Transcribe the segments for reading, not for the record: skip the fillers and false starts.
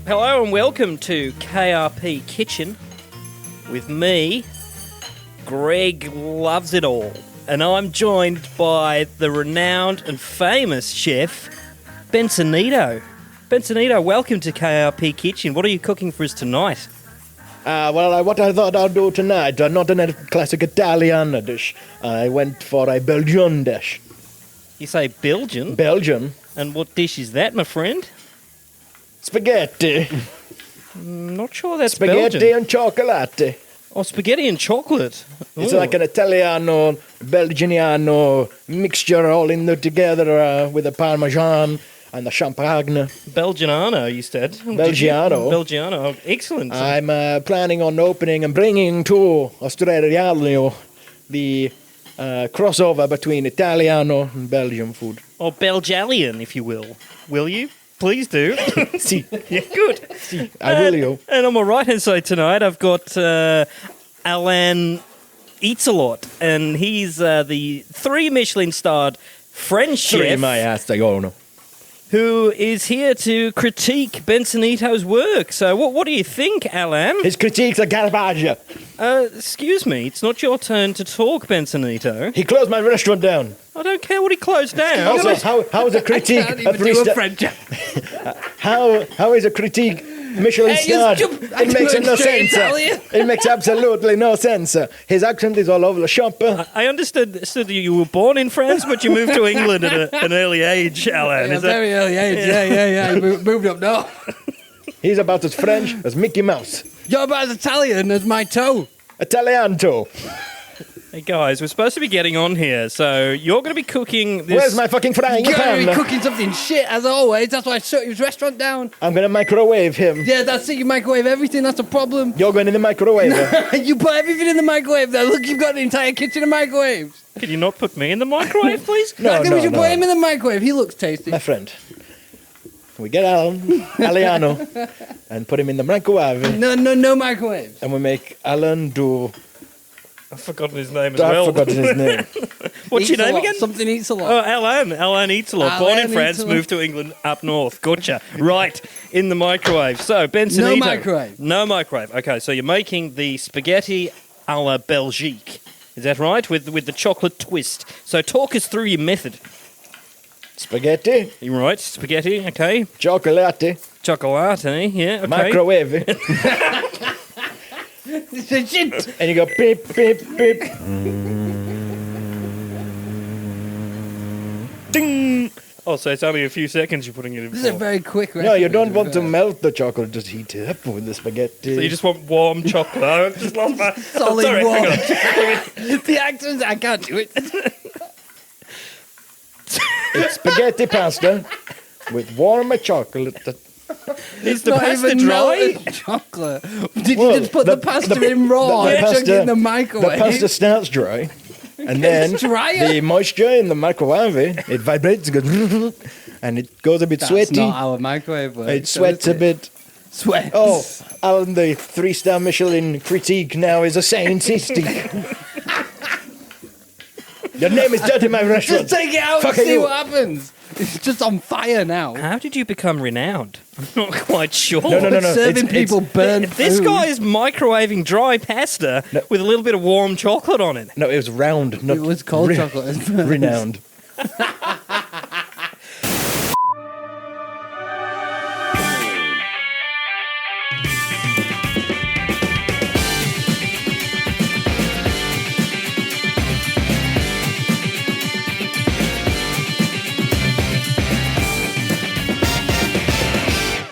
Hello and welcome to KRP Kitchen with me, Greg Loves It All, and I'm joined by the renowned and famous chef, Bensonito. Bensonito, welcome to KRP Kitchen. What are you cooking for us tonight? What I thought I'd do tonight, not a classic Italian dish. I went for a Belgian dish. You say Belgian? Belgian? And what dish is that, my friend? Spaghetti. Not sure that's Spaghetti Belgian. and chocolate. Oh, spaghetti and chocolate. It's Ooh. like an Italiano, Belgiano mixture all in there together with the Parmesan and the Champagne. Belgiano, you said. Belgiano. Belgiano. Excellent. I'm planning on opening and bringing to Australia the crossover between Italiano and Belgian food. Or Belgalian, if you will. Will you? Please do. Si. Yeah, good. Si. I will you. And on my right-hand side tonight, I've got Alan Eats a Lot, and he's the 3 Michelin-starred French chef my ass, they all know. who is here to critique Bensonito's work. So what do you think, Alan? His critiques are garbage. Excuse me, it's not your turn to talk, Bensonito. He closed my restaurant down. I don't care what he closed down. Also, how is a critique how is a critique Michelin starred? It makes no sense. It makes absolutely no sense. His accent is all over the shop. I understood that you were born in France, but you moved to England at an early age, Alan. At a very early age, yeah. He moved up north. He's about as French as Mickey Mouse. You're about as Italian as my toe. Italiano. Hey guys, we're supposed to be getting on here, so you're going to be cooking this... Where's my fucking frying You're going to pan? be cooking something shit, as always. That's why I shut his restaurant down. I'm going to microwave him. Yeah, that's it. You microwave everything. That's a problem. You're going in the microwave. You put everything in the microwave there. Look, you've got the entire kitchen of microwaves. Can you not put me in the microwave, please? No, I think we should no. put him in the microwave. He looks tasty. My friend. We get Aliano and put him in the microwave. No microwaves. And we make Alan do... I've forgotten his name as I've well. forgotten his name. What's Eats your a name lot. again? Something eats a lot. Oh, Alan. Alan Eats a Lot. Born in Alan France, Eats a Lot. moved to England, up north. Gotcha. Right, in the microwave. So, Bensonito. No microwave. No microwave. Okay, so you're making the spaghetti a la Belgique. Is that right? With the chocolate twist. So talk us through your method. Spaghetti, You're right, spaghetti, okay. chocolate, Chocolate, yeah, okay. microwave. Shit. And you go beep, beep, beep. Ding! Oh, so it's only a few seconds you're putting it in This is a for. very quick recipe. No, you don't want to melt the chocolate, just heat it up with the spaghetti. So you just want warm chocolate. I just lost my... Solid sorry, warm. hang on. The accents, I can't do it. It's spaghetti pasta with warm chocolate. Is the Not pasta even dry? melted chocolate. Did Well, you just put the pasta in raw the and chuck pasta- it in the The microwave? pasta starts dry, and then drier? the moisture in the microwave, it vibrates, it goes, and it goes a bit That's sweaty. not how a microwave works. It sweats a bit. Sweats. Oh, Alan, the 3-star Michelin critique now is a scientist. Your name is dirty, my restaurant. Just take it out Fuck and see you. what happens. It's just on fire now. How did you become renowned? I'm not quite sure. No. Serving It's- people burnt This food. guy is microwaving dry pasta with a little bit of warm chocolate on it. No, it was round, not It was cold chocolate. renowned.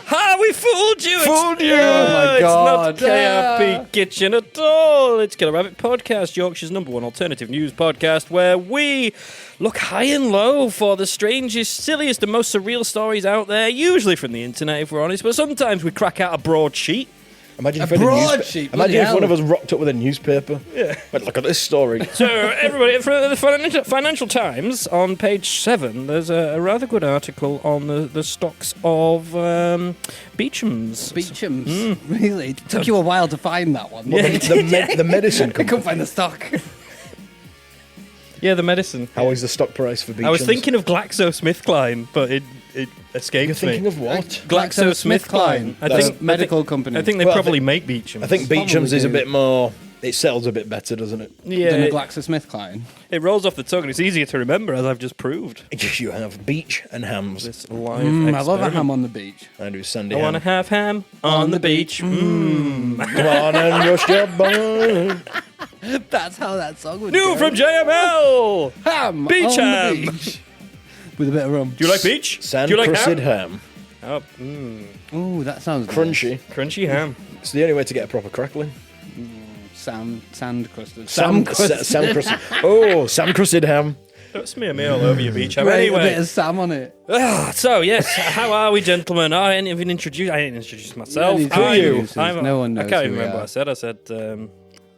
Ha! We fooled you! Fooled you! Oh my God. It's not KRP Kitchen at all. It's Killer Rabbit Podcast, Yorkshire's #1 alternative news podcast, where we look high and low for the strangest, silliest, and most surreal stories out there, usually from the internet, if we're honest, but sometimes we crack out a broadsheet. Imagine if, broadsheet, bloody imagine if one hell. of us rocked up with a newspaper. Yeah. But look at this story. So, everybody, for the Financial Times, on page 7, there's a rather good article on the stocks of Beecham's. Beecham's. Really? It took you a while to find that one. Well, the medicine I company. couldn't find the stock. Yeah, the medicine. How is the stock price for Beecham's? I was thinking of GlaxoSmithKline, but it escaped You're thinking me. of what? GlaxoSmithKline. That's medical company. I think they Well, I probably make Beecham's. I think Beecham's Probably is a do. bit more. It sells a bit better, doesn't it? yeah, Than a it, GlaxoSmithKline. it rolls off the tongue and it's easier to remember, as I've just proved. You have beach and hams. This live I love a experiment. ham on the beach. I do Sandy I ham. want to have ham on the beach. Come on and rush your bone. That's how that song would New go. from JML. ham Beach on ham. the beach. With a bit of rum. Do you like beach? Sand Do you like crusted ham? ham. Oh, Ooh, that sounds Crunchy. crunchy ham. It's the only way to get a proper crackling. Sand crusted. Sam crusted. Oh, Sam crusted ham. Don't smear me all over your beach ham. Grate a bit Anyway, of Sam on it. so yes, how are we, gentlemen? I didn't even introduce. I didn't introduce myself. You don't need to Who are you? introduce us. No one knows I can't who even we remember are. what I said. I said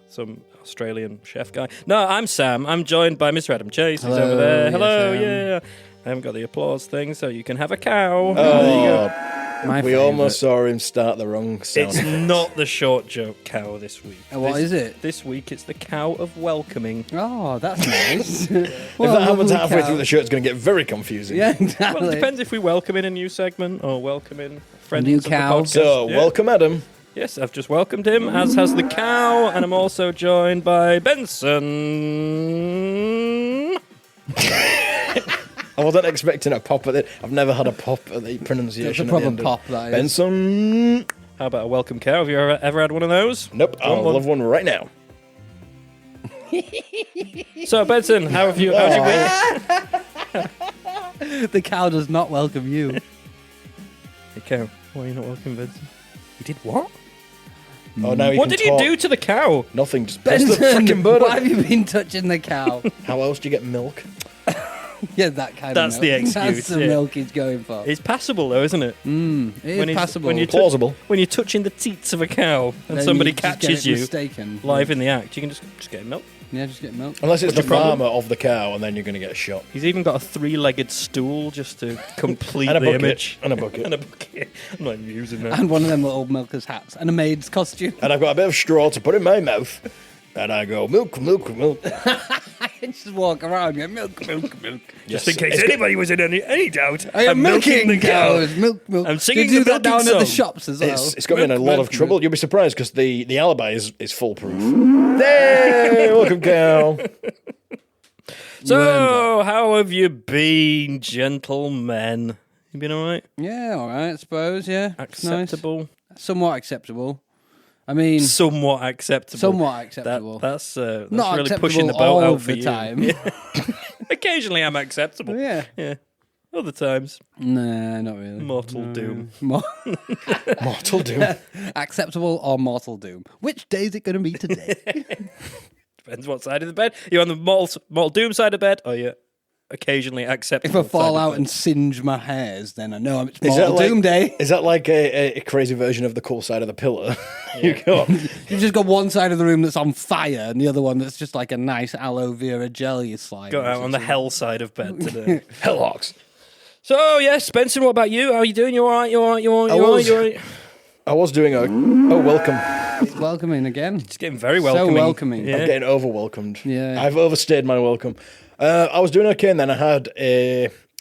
some Australian chef guy. No, I'm Sam. I'm joined by Mr. Adam Chase. He's Hello, over there. yes, Hello, I am. yeah. I haven't got the applause thing, so you can have a cow. Oh, There you go. My we favourite. almost saw him start the wrong sound. It's not the short joke cow this week. What is it? This week it's the cow of welcoming. Oh, that's nice. If that happens halfway through the show, it's going to get very confusing. Yeah, exactly. Well, it depends if we welcome in a new segment or welcome in friends New of the cow. podcast. So, Yeah. welcome, Adam. Yes, I've just welcomed him, as has the cow, and I'm also joined by Benson. I wasn't expecting a pop at it. I've never had a pop at the pronunciation. It's a at the proper end of- pop, that is. Benson. How about a welcome cow? Have you ever had one of those? Nope, I'll one. love one right now. So, Benson, how's your week? The cow does not welcome you. Hey, cow, why are you not welcome, Benson? You did what? Oh, now you What can did you talk. do to the cow? Nothing. Just press the Benson, freaking button. why have you been touching the cow? How else do you get milk? Yeah, that kind That's of the milk. excuse, That's the yeah. milk he's going for. It's passable, though, isn't it? It is when it's- passable. when you Plausible. When you're touching the teats of a cow and Then somebody you just get catches it you mistaken. live in the act, you can just get milk. Yeah, just get milk. Unless it's What's the your problem? farmer of the cow, and then you're going to get shot. He's even got a three-legged stool just to complete And a the bucket. image. And a bucket. And a bucket. I'm not even using that. And one of them little milker's hats. And a maid's costume. And I've got a bit of straw to put in my mouth. And I go, milk, milk, milk. And just walk around and go, milk, milk, milk. Just Yes. in case It's anybody was in any doubt, I am I'm milking the cow. cows. Milk, milk. I'm singing They do the that down milking at the song. shops as well. It's got me in a Milk, lot milk, of trouble. milk. You'll be surprised because the alibi is foolproof. Hey, welcome, cow. So, how have you been, gentlemen? You been all right? Yeah, all right, I suppose, yeah. It's nice. Acceptable? Somewhat acceptable. I mean, Somewhat acceptable. somewhat acceptable. That's Not really acceptable pushing the boat all out for the you. time. Yeah. Occasionally I'm acceptable. Yeah. Yeah. Other times, Nah, not really. mortal doom. Mortal doom. Acceptable or mortal doom? Which day is it going to be today? Depends what side of the bed. You're on the mortal doom side of bed, or you're occasionally acceptable. If I fall side of out bed. and singe my hairs, then I know it's Is that mortal like- doom day. Is that like a crazy version of the cool side of the pillar? You go, You've just got one side of the room that's on fire and the other one that's just like a nice aloe vera jelly slide. Got out on the hell side of bed today. Hellhawks. So yes, Benson, what about you? How are you doing? You all right? You all right? You all right? I You all right? was- You all right? I was doing welcome. Welcoming again. It's getting very welcoming. welcoming. Yeah. I'm getting over-welcomed. Yeah. I've overstayed my welcome. I was doing okay, and then I had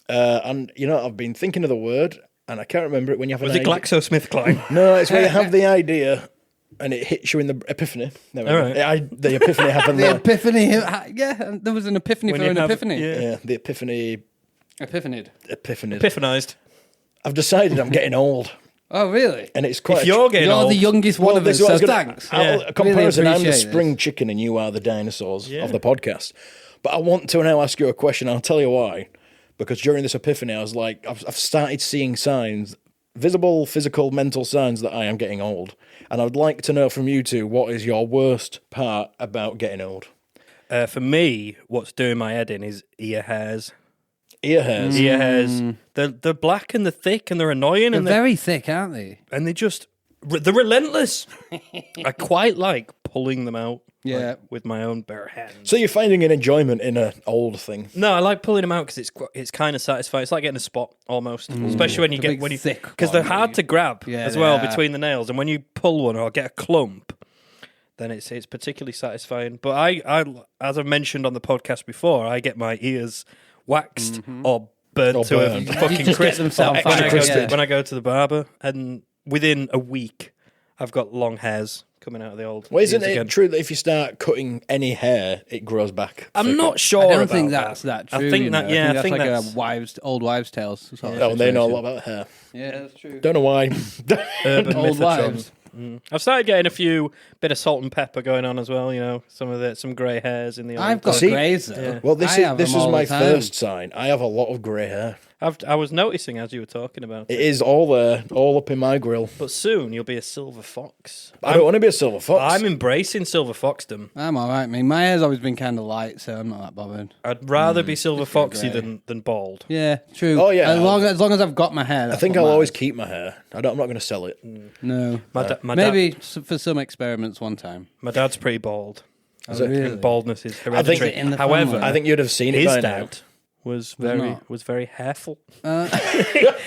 and you know, I've been thinking of the word, and I can't remember it when you have Was an it idea. GlaxoSmithKline? No, it's where you have the idea, and it hits you in the epiphany. There we All go. right. The epiphany happened The there. epiphany. Yeah, there was an epiphany When for you an have- epiphany. yeah. Yeah, the epiphany. Epiphanied. Epiphanized. I've decided I'm getting old, Oh, really? and it's quite. If you're getting You're old, the youngest one Well, of this us, is what I so was gonna- thanks. A comparison, I'm the appreciate spring this. chicken and you are the dinosaurs Yeah. of the podcast. But I want to now ask you a question. I'll tell you why. Because during this epiphany, I was like, I've started seeing signs, visible, physical, mental signs that I am getting old. And I would like to know from you two, what is your worst part about getting old? for me, what's doing my head in is ear hairs. Ear hairs. Ear hairs. They're black and they're thick and they're annoying They're and very thick, aren't they? they just they're relentless. I quite like pulling them out. Yeah. like, with my own bare hands. So you're finding an enjoyment in an old thing. No, I like pulling them out because it's kind of satisfying. It's like getting a spot almost, especially when you The get big when you thick because they're one, hard to grab Yeah, as well they are. between the nails. And when you pull one or get a clump, then it's particularly satisfying. But I as I've mentioned on the podcast before, I get my ears waxed or burnt Or to a burned. fucking just get crisp. them sound when, I fine. go when I go to the barber, and within a week, I've got long hairs coming out of the old. Well, isn't ears it again. true that if you start cutting any hair, it grows back? I'm thicker? not sure. I don't about think that's that true. I think you that know. yeah, I think that's that's like a old wives' tales. Sort of Oh, they know a situation. lot about hair. Yeah, that's true. Don't know why. urban Old mythotron. wives. I've started getting a few bit of salt and pepper going on as well. You know, some grey hairs in the. I've got See- greys though. Yeah. Well, this I have is them all my the time. first sign. I have a lot of grey hair. I was noticing as you were talking about It it. is all there, all up in my grill. But soon you'll be a silver fox. I don't want to be a silver fox. I'm embracing silver foxdom. I'm all right. I mean, my hair's always been kind of light, so I'm not that bothered. I'd rather be silver foxy grey. than bald. Yeah, true. Oh, yeah. As long as I've got my hair. I that's think what I'll always matters. keep my hair. I'm not going to sell it. No. My Maybe for some experiments one time. my dad's pretty bald. Is it? really? Baldness is hereditary. Is it in the However, family? I think you'd have seen it his by now. dad was not. very hairful.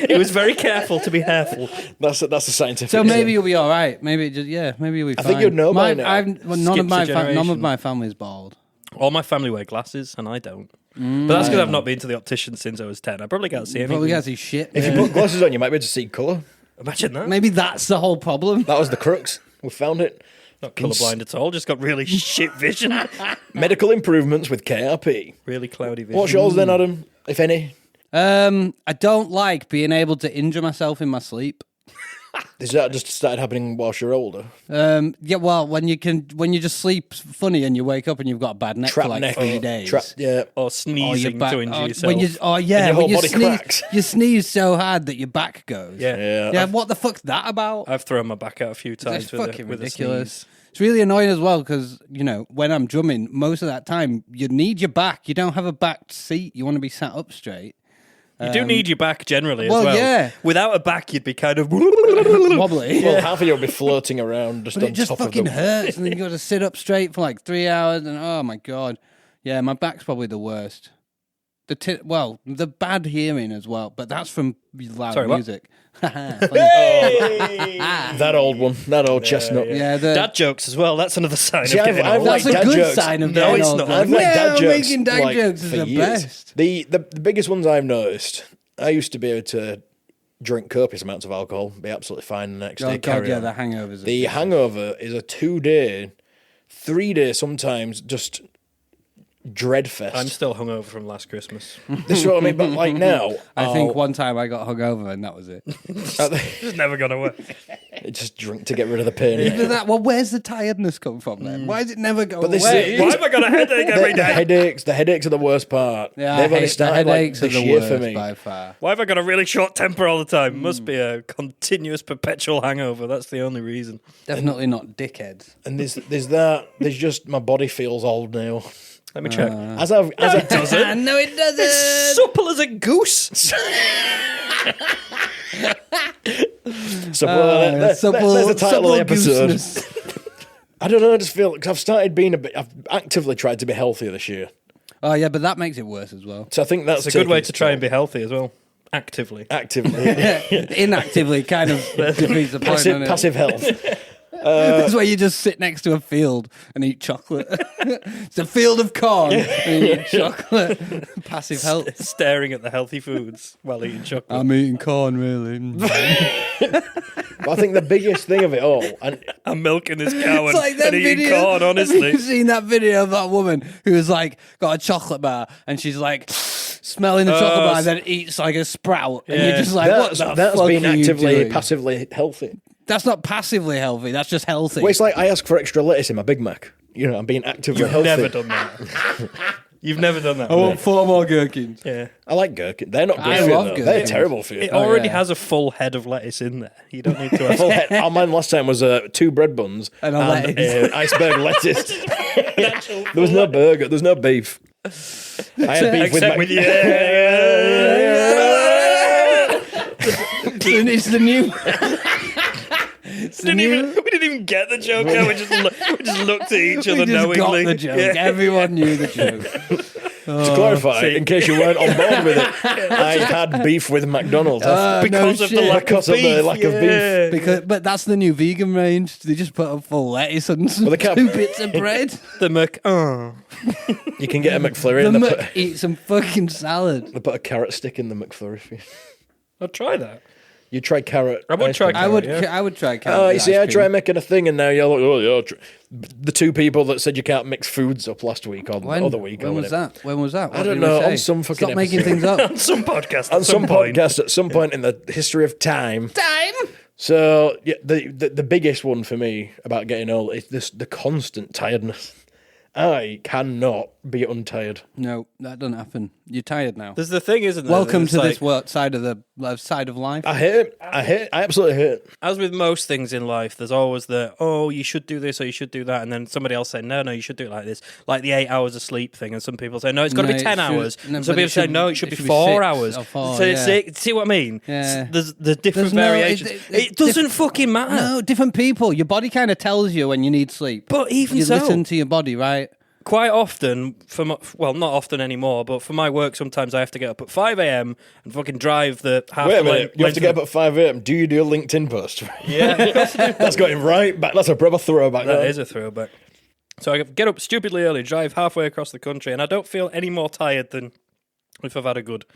He was very careful to be hairful. That's a scientific. So maybe thing. you'll be all right. Maybe it just maybe you'll be fine. think you'd know by now. None of Skips a none of generation. my family's bald. All my family wear glasses, and I don't. But that's because I've not been to the optician since I was 10. I probably can't see anything. Probably has his shit. If you put glasses on, you might be able to see colour. Imagine that. Maybe that's the whole problem. That was the crux. We found it. Not colourblind at all, just got really shit vision. Medical improvements with KRP. Really cloudy vision. What's yours then, Adam? If any? I don't like being able to injure myself in my sleep. Is that just started happening whilst you're older? Yeah, well, when you just sleep funny and you wake up and you've got a bad neck Trap for like neck. 3 days. Yeah. Or Or your sneezing back, to injure yourself. when you, oh yeah, And your whole when you body sneeze, cracks. you sneeze so hard that your back goes. yeah. Yeah, what the fuck's that about? I've thrown my back out a few times It's with, fucking with ridiculous. a sneeze. It's really annoying as well because, you know, when I'm drumming, most of that time, you need your back. You don't have a back seat. You want to be sat up straight. You do need your back generally well, as well. yeah. Without a back, you'd be kind of... Wobbly. Well, half of you will be floating around just But on it just top fucking of them. hurts, and then you got to sit up straight for like 3 hours, and oh my god, yeah, my back's probably the worst. The bad hearing as well, but that's from loud Sorry, what? music. That old one. That old chestnut. Yeah, Dad jokes as well. That's another sign See, of I've- getting I've old. like that's a dad good jokes. sign of No, getting it's old, not. though. I've liked Yeah, dad jokes. making dad like, jokes is for the years. best. The biggest ones I've noticed, I used to be able to drink copious amounts of alcohol, be absolutely fine the next Oh day. god, carry yeah, on. the hangovers. The hangover is a 2-day, 3-day sometimes, just dreadfest. I'm still hungover from last Christmas. This is what I mean, but like now, I think one time I got hungover and that was it. It's never going to work. just drink to get rid of the pain. Even that, well, where's the tiredness come from then? Why does it never go But this away? is- Why have I got a headache every The day? headaches are the worst part. Yeah, They've only the started like headaches are this the year worst for me. by far. Why have I got a really short temper all the time? Must be a continuous, perpetual hangover. That's the only reason. Definitely not dickheads. And there's just my body feels old now. Let me check. As I've doesn't. No, it doesn't. It's supple as a goose. so there's the title of the episode. gooseness. I don't know. I just feel because I've started being I've actively tried to be healthier this year. Oh yeah, but that makes it worse as well. So I think that's It's a good way to try and be healthy as well. Actively. actively Inactively kind of defeats the point. doesn't it? passive health. That's where you just sit next to a field and eat chocolate. It's a field of corn and you eat chocolate. Passive health. Staring at the healthy foods while eating chocolate. I'm eating corn, really. But I think the biggest thing of it all, and I'm milking this cow It's like that and eating video. corn, Have honestly. you seen that video of that woman who was like got a chocolate bar and she's like smelling the chocolate bar and then eats like a sprout and you're Yeah. just like, what the that's fuck being are you actively doing? passively healthy. That's not passively healthy. That's just healthy. Well, it's like I ask for extra lettuce in my Big Mac. You know, I'm being actively You've healthy. never done that. You've never done that. I want 4 more gherkins. Yeah. I like gherkin. They're not good I for you, love though. gherkins. They're terrible for you. It already yeah. has a full head of lettuce in there. You don't need to have Full head. Oh, mine last time was 2 bread buns And a lettuce. iceberg lettuce. There was no burger. There was no beef. I had beef Except with with my... you. It's the new. It's the new. We didn't even get the joke out. We just looked at each We other just got knowingly. the joke. Yeah. Everyone knew the joke. To clarify, in case you weren't on board with it, I had beef with McDonald's because of the lack of beef. But that's the new vegan range. They just put a full lettuce and some Well, they can't- 2 bits of bread. The Mc. Oh. You can get a McFlurry The and Mc eat some fucking salad. they put a carrot stick in the McFlurry for you. I'll try that. You try carrot. I would ice try cream. carrot. I would try. Oh, you ice see, I cream. try making a thing, and now you're like, oh, yeah. The 2 people that said you can't mix foods up last week or the other week. When was that? When was that? I What don't did we know. say? On some fucking Stop making episode. things up. On some podcast. On some podcast at some point in the history of time. So yeah, the biggest one for me about getting old is the constant tiredness. I cannot be untired. No, that doesn't happen. You're tired now. There's the thing, isn't there? Welcome It's to like, this side of life. I hate it. I absolutely hate it. As with most things in life, there's always you should do this or you should do that, and then somebody else say, no, you should do it like this, like the 8 hours of sleep thing, and some people say, no, it's got to No, be it 10 should- hours, no, and some but it people say, no, shouldn't- it should be 6 4 hours. or 4, So yeah. see what I mean? Yeah. There's different There's no- variations. It doesn't fucking matter. No, different people. Your body kind of tells you when you need sleep. But even you so, listen to your body, right? quite often, not often anymore, but for my work, sometimes I have to get up at 5 a.m. and fucking drive the half Wait a the minute, you have to get up at 5 a.m. Do you do a LinkedIn post? Yeah. That's got him right back. That's a proper throwback. That is a throwback. So I get up stupidly early, drive halfway across the country, and I don't feel any more tired than if I've had a good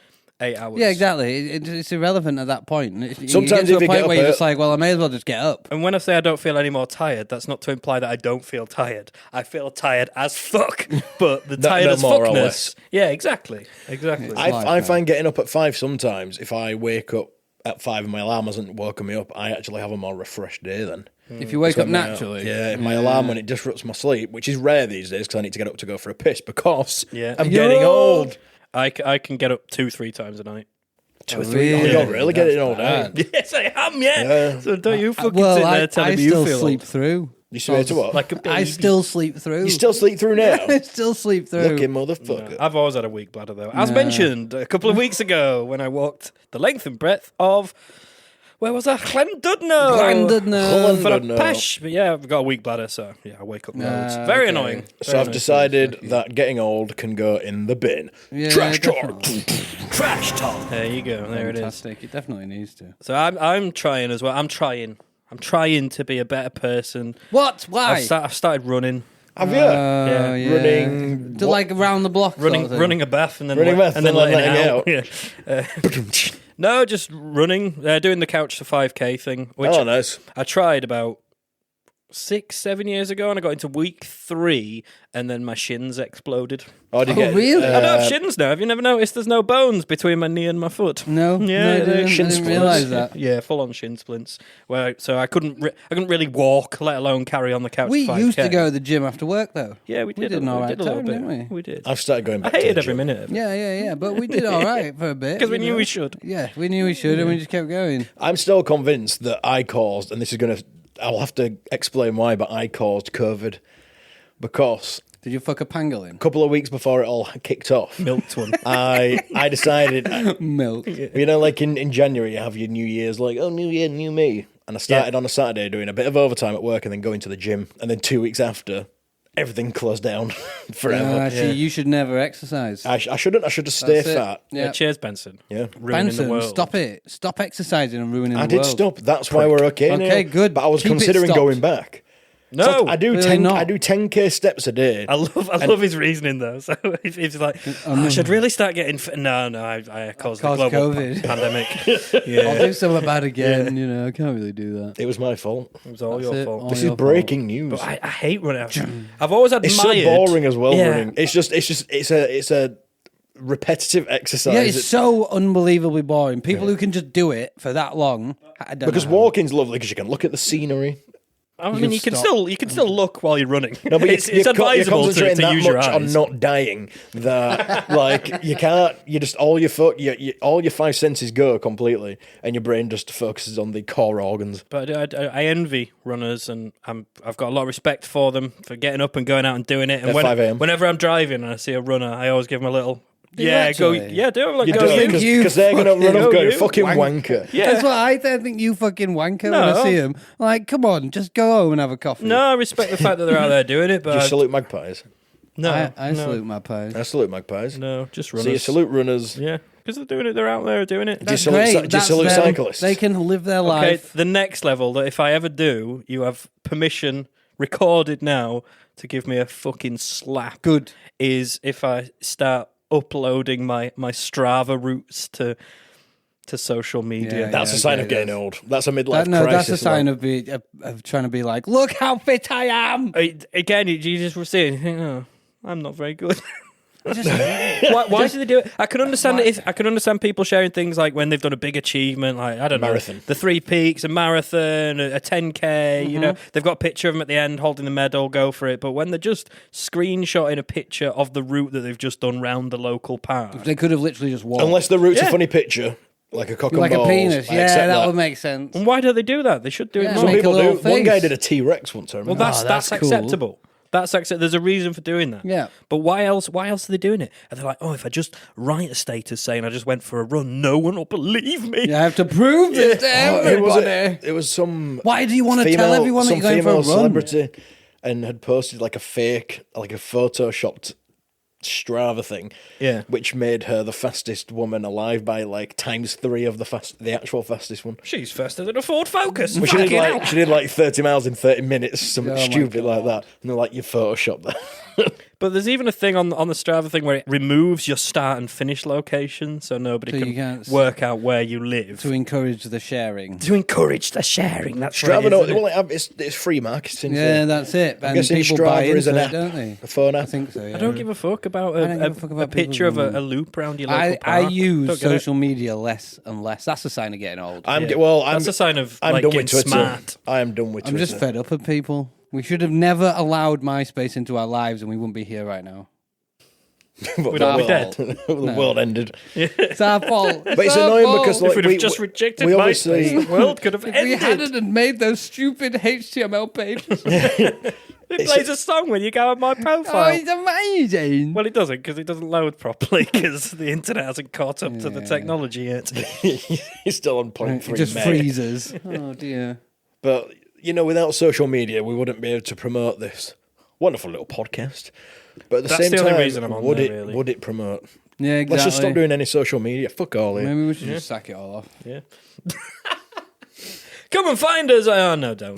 8 hours. Yeah, exactly. It's irrelevant at that point. Sometimes you get if to you a get point up where you're at- just like, well, I may as well just get up. And when I say I don't feel any more tired, that's not to imply that I don't feel tired. I feel tired as fuck, but the tired no as more or fuckness. less. Yeah, exactly. Exactly. I find getting up at 5 sometimes, if I wake up at 5 and my alarm hasn't woken me up, I actually have a more refreshed day then. If you wake up My- naturally. Yeah, if my alarm, when it disrupts my sleep, which is rare these days because I need to get up to go for a piss because Yeah. I'm getting old. I can get up 2-3 times a night. 2 or 3. Oh, you're really getting old, aren't you? Yes, I am, yeah. Yeah. So don't you fucking Well, sit there I telling me still you feel sleep old. through. You swear to what? Like a baby. I still sleep through. You still sleep through now? I still sleep through. Lucky motherfucker. I've always had a weak bladder, though. As mentioned a couple of weeks ago when I walked the length and breadth of... Where was I? Llandudno. Llandudno. For a Llandudno. pesh. But yeah, I've got a weak bladder, so yeah, I wake up loads. Very okay. annoying. So I've decided that getting old can go in the bin. Yeah, Trash talk. definitely. Trash talk. There you go. There it is. Fantastic. It definitely needs to. So I'm trying as well. I'm trying to be a better person. What? Why? I've started running. Have you? Yeah. Running. To like around the block. sort of thing. Running a bath and then Running a bath and then and then letting letting it out. Yeah. No, just running. Doing the couch to 5K thing, which Oh, nice. I tried about 6-7 years ago, and I got into week 3, and then my shins exploded. Oh, did you Oh, get, really? I don't have shins now. Have you never noticed? There's no bones between my knee and my foot. No, Yeah, no, I they're didn't, shin I didn't splints. realise that. Yeah, full on shin splints. So I couldn't really walk, let alone carry on the couch. We to 5K. used to go to the gym after work, though. Yeah, we did. did an all right a little time, bit. didn't we? We did. I've started going I back to hated the every gym. minute of it. Yeah. But we did all right for a bit. Because we you knew know? we should. Yeah, we knew we should, and we just kept going. I'm still convinced that I caused, and this is going to, I'll have to explain why, but I caused COVID because Did you fuck a pangolin? a couple of weeks before it all kicked off, Milked one. I decided, Milk. you know, like in January, you have your New Year's, like, oh, New Year, new me. And I started on a Saturday doing a bit of overtime at work and then going to the gym. And then 2 weeks after, everything closed down forever. Actually, you should never exercise. I shouldn't. I should just stay That's it. fat. Yeah. Cheers, Benson. Yeah. Ruining the Benson, world. stop it. Stop exercising and ruining I the did world. stop. That's why we're okay now. Okay, good. But I was Keep it considering stopped. going back. No, So I do Really 10. not. I do 10k steps a day. I love his reasoning though. So if he's like, I should really start getting fit. No, I caused the Caused global COVID. pandemic. I'll Yeah, do something bad again. You know, I can't really do that. It was my fault. it was all That's your it. fault. All This your is breaking news. But I hate running. I've always admired. It's so boring as well. Yeah. Running. It's a repetitive exercise. Yeah, it's so unbelievably boring. People who can just do it for that long, I don't because know. walking's lovely because you can look at the scenery. I mean, you can stop. still look while you're running. No, but it's you're advisable concentrating to that use your much on eyes. not dying that like you can't. You just all your all your 5 senses go completely, and your brain just focuses on the core organs. But I envy runners, and I've got a lot of respect for them for getting up and going out and doing it. And At 5 a.m. whenever I'm driving and I see a runner, I always give them a little. you Yeah, go. actually? Yeah, do it. Like, You go do you. because they're gonna run Go up going you. fucking Wank. wanker. Yeah. That's what I think. You fucking wanker when I No. see him. Like, come on, just go home and have a coffee. No, I respect the fact that they're out there doing it, Do you but salute magpies? No, I no, salute magpies. I salute magpies. no, just So you runners. salute runners. Yeah, because they're doing it. They're out there doing it. Do you That's salute, great. do you That's salute them. cyclists? They can live their Okay, life. the next level that if I ever do, you have permission recorded now to give me a fucking slap. Good. Is if I start uploading my Strava routes to social media. Yeah, That's a sign of getting old. That's a midlife No, crisis. that's a sign of trying to be like, look how fit I am. Again, you just were saying, you think, oh, I'm not very good. Why do they do it? I can understand I can understand people sharing things like when they've done a big achievement, like I don't Marathon. know, the 3 Peaks, a marathon, a 10K. You know, they've got a picture of them at the end holding the medal. Go for it. But when they're just screenshotting a picture of the route that they've just done round the local park, They could have literally just walked. Unless the route's a funny picture, like a cock and like balls. a penis. I Yeah, accept that would make sense. and why don't they do that? They should do it Yeah, more. Some make a people do. little One guy face. did a T-Rex once. I Well, remember. that's cool. acceptable. There's a reason for doing that. Yeah. But why else? Why else are they doing it? Are they like, oh, if I just write a status saying I just went for a run, no one will believe me. You have to prove this to everybody. It was some. Why do you want to female, tell everyone that some you're going for a female run? celebrity, and had posted like a fake, like a photoshopped Strava thing, Yeah. which made her the fastest woman alive by like ×3 of the actual fastest one. She's faster than a Ford Focus. But she did like 30 miles in 30 minutes, something Oh my stupid like God. that. And they're like, you photoshopped that. But there's even a thing on the Strava thing where it removes your start and finish location, so nobody So you can can't work out where you live. To encourage the sharing. To encourage the sharing. That's Strava, right. no, isn't it? well, it's free marketing. Yeah, for, that's it. I'm And guessing people buy Strava is into an it, app, don't they? a phone I app. think so, yeah. I don't give a fuck about I don't give a fuck a about picture of people a loop around your local I park. use Don't get it. social media less and less. That's a sign of getting old. I'm Yeah. well. That's a sign of I'm like, done getting with Twitter. smart. I am done with I'm Twitter. just fed up of people. We should have never allowed MySpace into our lives and we wouldn't be here right now. But We'd the all be world- dead. the world ended. It's our fault. But it's annoying because If like, we'd have just rejected MySpace, the world could have if we ended. hadn't and made those stupid HTML pages. It plays a song when you go on my Oh, profile. it's amazing. Well, it doesn't because it doesn't load properly because the internet hasn't caught up to the technology yet. He's still on point It 3 just meg. freezes. Oh dear. But without social media, we wouldn't be able to promote this wonderful little podcast. But at the That's same the only time, reason I'm on would there, it really. would it promote? Yeah, exactly. Let's just stop doing any social media. Fuck all it. Maybe we should just sack it all off. Yeah. Come and find us. Oh, no, don't.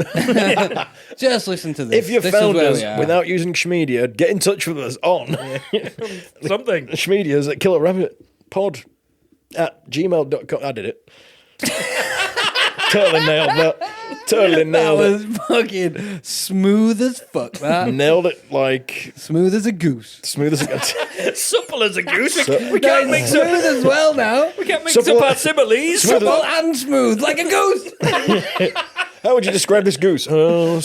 Just listen to this. If you This found is where us we are. without using Schmedia, get in touch with us on Something. Schmedia's at killerrabbitpod at gmail.com. I did it. Totally nailed that. Totally That nailed was fucking smooth as fuck, it. that. Nailed it like Smooth as a goose. smooth as a Supple as a goose. We That can't is mix smooth up. as well now. We can't mix Supple- up our similes. Smooth Supple and smooth, like a goose. How would you describe this goose?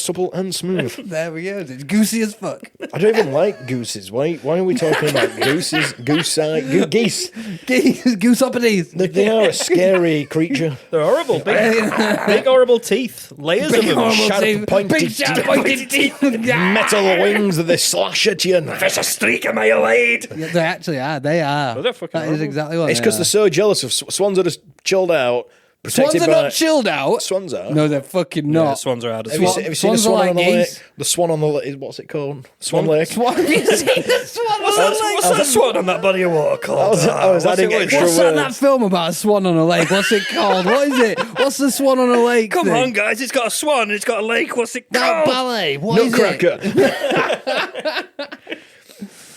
Supple and smooth. There we go. It's goosey as fuck. I don't even like gooses. Why are we talking about gooses? Geese. Gooseopodies. They are a scary creature. They're horrible. Big horrible teeth. Layers of them. Sharp, pointed Big sharp pointed teeth. Metal wings that they slash at you. There's a streak in my blade. Yeah, they actually are. They are. Oh, they're fucking That is horrible. exactly what It's they because are. they're so jealous of swans are just chilled out, protected Swans are by not chilled out. swans are. No, they're fucking Yeah, not. swans are out of Have you, swans. seen, have you seen the swans swan are on the like lake? geese. The swan on the lake. What's it called? Swan Lake. Swan. Have you seen the swan? What's that swan on that body of water called? I was What's adding it- extra What's words. that film about a swan on a lake? What's it called? What is it? What's the swan on a lake? Come thing? on, guys. It's got a swan and it's got a lake. What's it That called? ballet. What is it? Nutcracker.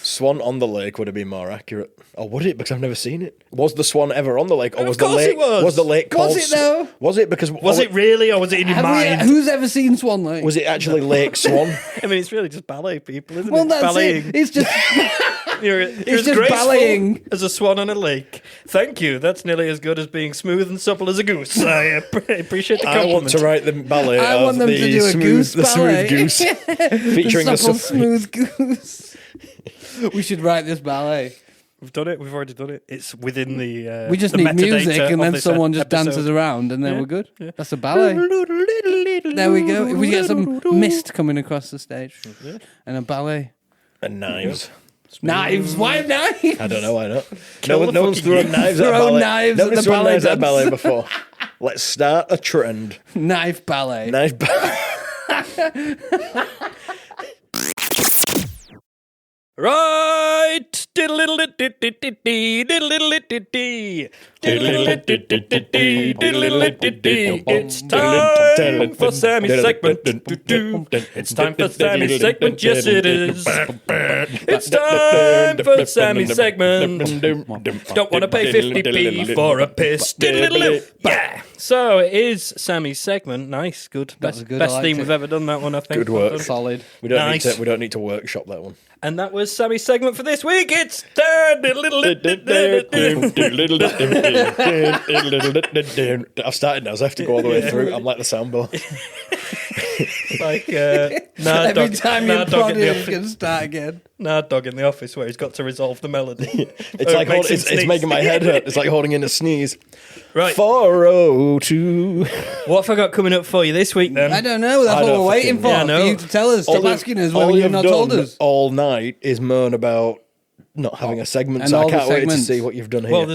Swan on the lake would have been more accurate. Or would it? Because I've never seen it. Was the swan ever on the lake? Or Of was the course lake it was. the lake called Was it though? Was it because Was it really or was it in your mind? Who's ever seen Swan Lake? was it actually Lake Swan? I mean, it's really just ballet people, isn't well, it? that's Balleting. it. It's just You're as just graceful balleting. as a swan on a lake. Thank you. That's nearly as good as being smooth and supple as a goose. I appreciate the I compliment. want to write the ballet I of want them the to do a smooth, goose the ballet. smooth goose, featuring the supple, sup- smooth goose. We should write this ballet. We've done it. We've already done it. It's within the. We just the need metadata music, and of then this someone just episode. dances around, and then Yeah, we're good. yeah. That's a ballet. There we go. If we get some mist coming across the stage, and a ballet. and knives. Knives. Why knives? I don't know. I don't. Kill No one's the fucking thrown geese. knives at a Throw ballet. knives Nobody's at the thrown ballet knives at a dance. ballet before. Let's start a trend. Knife ballet. Knife ballet. Right. It's time for Sammy's segment. It's time for Sammy's segment. Yes, it is. It's time for Sammy's segment. Don't want to pay 50p for a piss. Yeah. So it is Sammy's segment. Nice, good. Best theme we've ever done. That one, I think. Good work. Solid. We don't need to workshop that one. And that was Sammy's segment for this week. It's I've started now, so I have to go all the way through. I'm like the soundboard. like Every time you prod it, you can start again. Dog in the office where he's got to resolve the melody. It's like it's making my head hurt. It's like holding in a sneeze. Right. 402. What have I got coming up for you this week then? I don't know. That's what we're waiting for. Yeah, I know. For you to tell us. Stop asking us when all you've not told us. all night is moan about not having a segment, And so I all the can't wait to segments. see what you've done here. Well,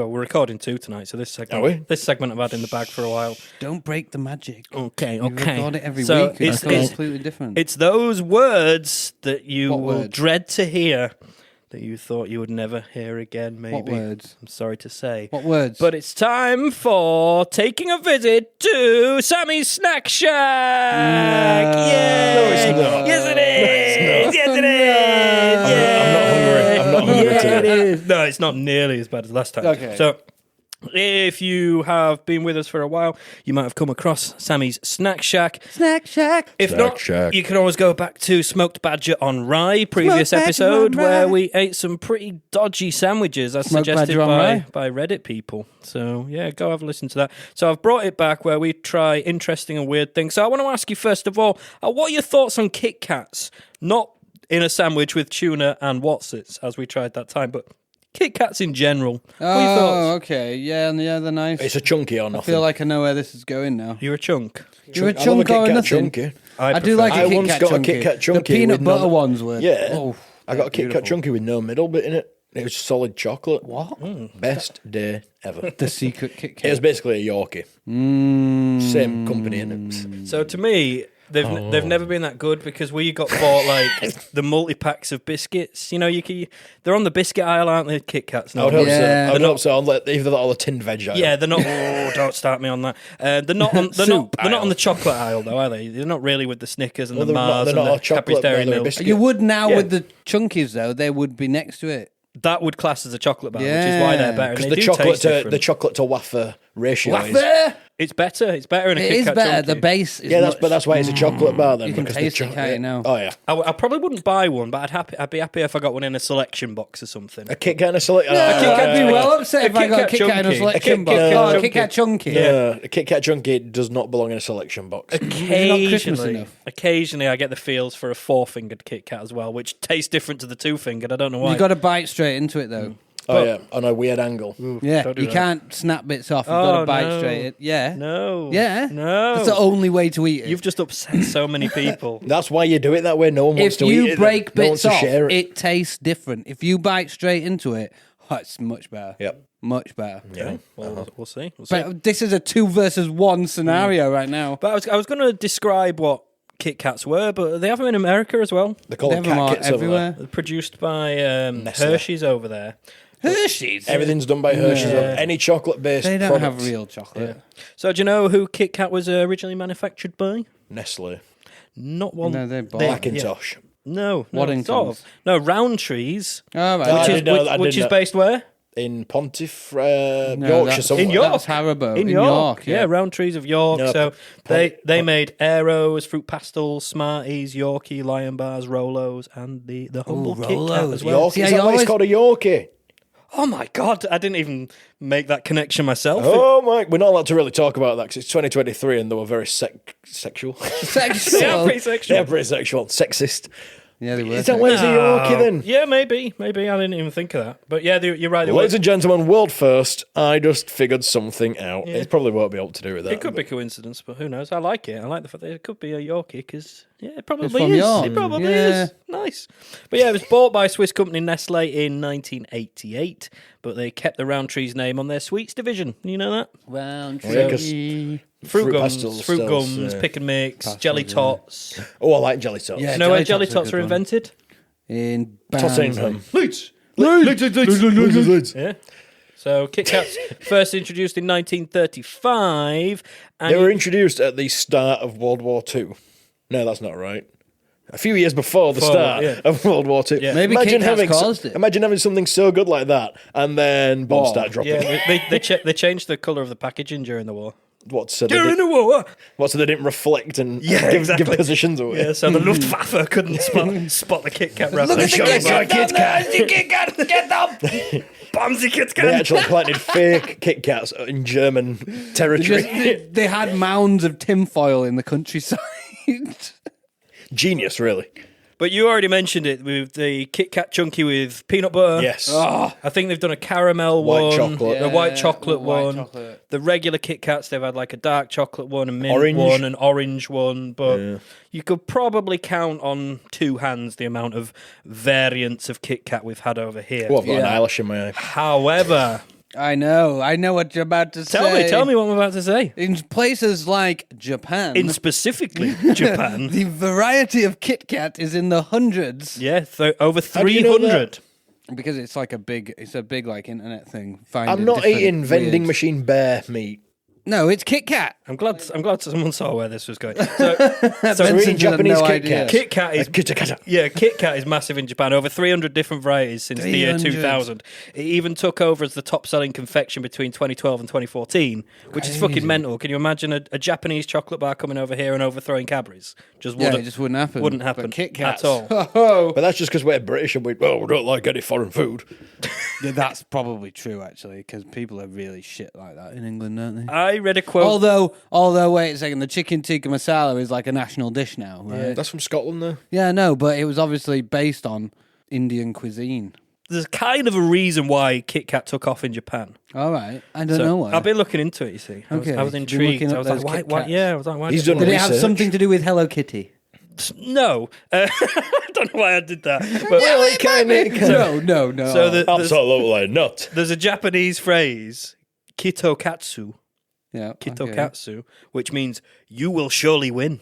we're recording 2 tonight, so this segment, Are we? this segment I've had in the bag for a while. Don't break the magic. Okay. We record it every So week. It's completely different. It's those words that you What will words? dread to hear that you thought you would never hear again, maybe. What words? I'm sorry to say. What words? But it's time for taking a visit to Sammy's Snack Shack. Yay! No, it's not. Yes, it is. Yes, it is. I'm not hungry Yeah, today. it is. No, it's not nearly as bad as last time. Okay. So, if you have been with us for a while, you might have come across Sammy's Snack Shack. Snack Shack. If Snack not, Shack. you can always go back to Smoked Badger on Rye, previous Smoked Badger episode, on where Rye. we ate some pretty dodgy sandwiches as Smoked suggested Badger on Rye. by Reddit people. So, yeah, go have a listen to that. So, I've brought it back where we try interesting and weird things. So, I want to ask you, first of all, what are your thoughts on Kit Kats? Not in a sandwich with tuna and Wotsits, as we tried that time, but Kit Kats in general. What are your Oh, thoughts? okay. Yeah, they're nice. It's a chunky or I nothing. feel like I know where this is going now. You're a chunk. You're a I love chunk Kit or Kat nothing. chunky. I do like a I Kit once Kat got a chunky. Kit Kat chunky The peanut with butter no- ones were. Yeah. Oh, I got a Kit Kat beautiful. chunky with no middle bit in it. It was solid chocolate. What? Best day ever. The secret Kit It was Kat. basically a Yorkie. Same company in it. So to me, they've never been that good because we got bought like the multi packs of biscuits. You know, they're on the biscuit aisle, aren't they? Kit Kats. I would hope Yeah. so. I would hope so. Either that or the tinned veg aisle. Yeah, they're not. Oh, don't start me on that. They're not on. They're not on aisle. the chocolate aisle though, are they? They're not really with the Snickers and Well, the they're not- Mars they're and not the a chocolate, Cadbury's Dairy they're a Milk. biscuit. You would now Yeah. with the chunkies though. They would be next to it. That would class as a chocolate bar, which is why they're better. And Because they do taste different. the chocolate to wafer ratio is. Wafer. It's better. It's better in a It Kit is Kat better. chunky. The base is Yeah, much, that's why it's a chocolate bar then. You can because taste the it, can't you, now? Oh yeah, I probably wouldn't buy one, but I'd be happy if I got one in a selection box or something. a Kit Kat and a select. I'd be well upset if A I got a Kit Kit Kat Kat in a chunky. selection A box. Kit Kat Oh, a chunky. Kit Kat chunky. Yeah, a Kit Kat chunky does not belong in a selection box. Occasionally, Christmas enough. I get the feels for a 4-fingered Kit Kat as well, which tastes different to the 2-fingered. I don't know why. You got to bite straight into it though. Oh yeah, on a weird angle. Yeah, Don't do you that. can't snap bits off. You've got Oh, to bite no. straight in. Yeah. No. Yeah. No. That's the only way to eat it. You've just upset so many people. That's why you do it that way. No one wants if to eat you it. break no one wants bits to off, share it. it tastes different. If you bite straight into it, oh, it's much better. Yep. Much better. Yeah. Well, we'll see. We'll see. But this is a 2 versus 1 scenario right now. But I was going to describe what Kit Kats were, but they have them in America as well. They call them They have them cat all kits over there. everywhere. They're produced by Nestle. Hershey's over there. Hershey's. Everything's done by Hershey's. Yeah. Any chocolate-based They don't product. have real chocolate. So do you know who Kit Kat was originally manufactured by? Nestle, Not one. No, they're bought. Macintosh. No, Waddingtons. sort of. No, Roundtrees, Oh, right. I which is, didn't know that, I which didn't is know. based where? In Yorkshire that's- somewhere. In York. That's Haribo. In York. yeah. Roundtrees of York. No, so Pon- they made Aeros, Fruit Pastels, Smarties, Yorkie, Lion Bars, Rolos, and the humble Kit Kat Rolos. as well. Yorkie. See, Is I that why always- it's called a Yorkie? Oh my God, I didn't even make that connection myself. Oh my! We're not allowed to really talk about that because it's 2023 and they were very sexual. Sexual. Yeah, pretty sexual. They're pretty sexual, sexist. Yeah, they were. Is that why it's a Yorkie then? Yeah, maybe. I didn't even think of that. But yeah, you're right. Ladies and gentlemen, world first. I just figured something out. Yeah. It probably won't be able to do with that. It could be coincidence, but who knows? I like it. I like the fact that it could be a Yorkie because, yeah, it probably It's from is. York. It probably Yeah. is. Nice. But yeah, it was bought by Swiss company Nestle in 1988, but they kept the Roundtrees name on their sweets division. You know that? Round Yeah, 'cause tree. Fruit gums, pastels fruit still, gums, yeah. pick and mix, Pastels, jelly yeah. tots. Oh, I like jelly tots. Yeah. You know where Jelly jelly tots are a tots good are one. invented? in Tottenham. Leeds. Leeds. Yeah. So Kit Kats first introduced in 1935. And They were introduced at the start of World War II. No, that's not right. A few years before the start of World War II. Yeah. Maybe Kit Kats caused it. Imagine having something so good like that, and then bombs start dropping. Yeah, they changed the colour of the packaging during the war. What, so During the war? What, so they didn't reflect and give positions away? Yeah, so the Luftwaffe couldn't spot the Kit Kat wrapper. Look at the Kit Kat! Kit Kat! Kit Kat! Get them! Bombs the Kit They Kat! actually planted fake Kit Kats in German territory. They had mounds of tinfoil in the countryside. Genius, really. But you already mentioned it with the Kit Kat Chunky with peanut butter. Yes. Oh, I think they've done a caramel White one, chocolate. the white chocolate white one, chocolate. the regular Kit Kats. They've had like a dark chocolate one, a mint Orange. one, an orange one. But you could probably count on two hands the amount of variants of Kit Kat we've had over here. Oh, I've got an eyelash in my eye. However, I know what you're about to say. tell me what I'm about to say. In places like Japan, In specifically Japan, the variety of Kit Kat is in the hundreds. yeah, over do you know 300. Because it's like a big like internet thing. I'm not eating vending machine bear meat. No, it's Kit Kat. I'm glad someone saw where this was going. So We're eating Benson's had Japanese no Kit idea. Kats. Kit Kat is Kit Kat. Yeah, Kit Kat is massive in Japan. Over 300 different varieties since the year 300. 2000. It even took over as the top-selling confection between 2012 and 2014, which is fucking mental. Can you imagine a Japanese chocolate bar coming over here and overthrowing Cadbury's? Just Yeah, wouldn't, it just wouldn't happen. Wouldn't happen But Kit Kats. at all. Oh, But that's just because we're British and we don't like any foreign food. yeah, that's probably true actually, because people are really shit like that in England, don't they? I read a quote. Although, wait a second, the chicken tikka masala is like a national dish now, right? That's from Scotland, though. Yeah, no, but it was obviously based on Indian cuisine. There's kind of a reason why Kit Kat took off in Japan. All right, I don't know why. I've been looking into it, you see. Okay, I was you've been intrigued. looking I up was like, those Kit why? Kats. Yeah, I was like, why? He's did done they- Did it have research. something to do with Hello Kitty? No. I don't know why I did that. But Well, it kinda- No. So there's, Absolutely not. there's a Japanese phrase, kitokatsu. yeah, Kitokatsu, which means you will surely win.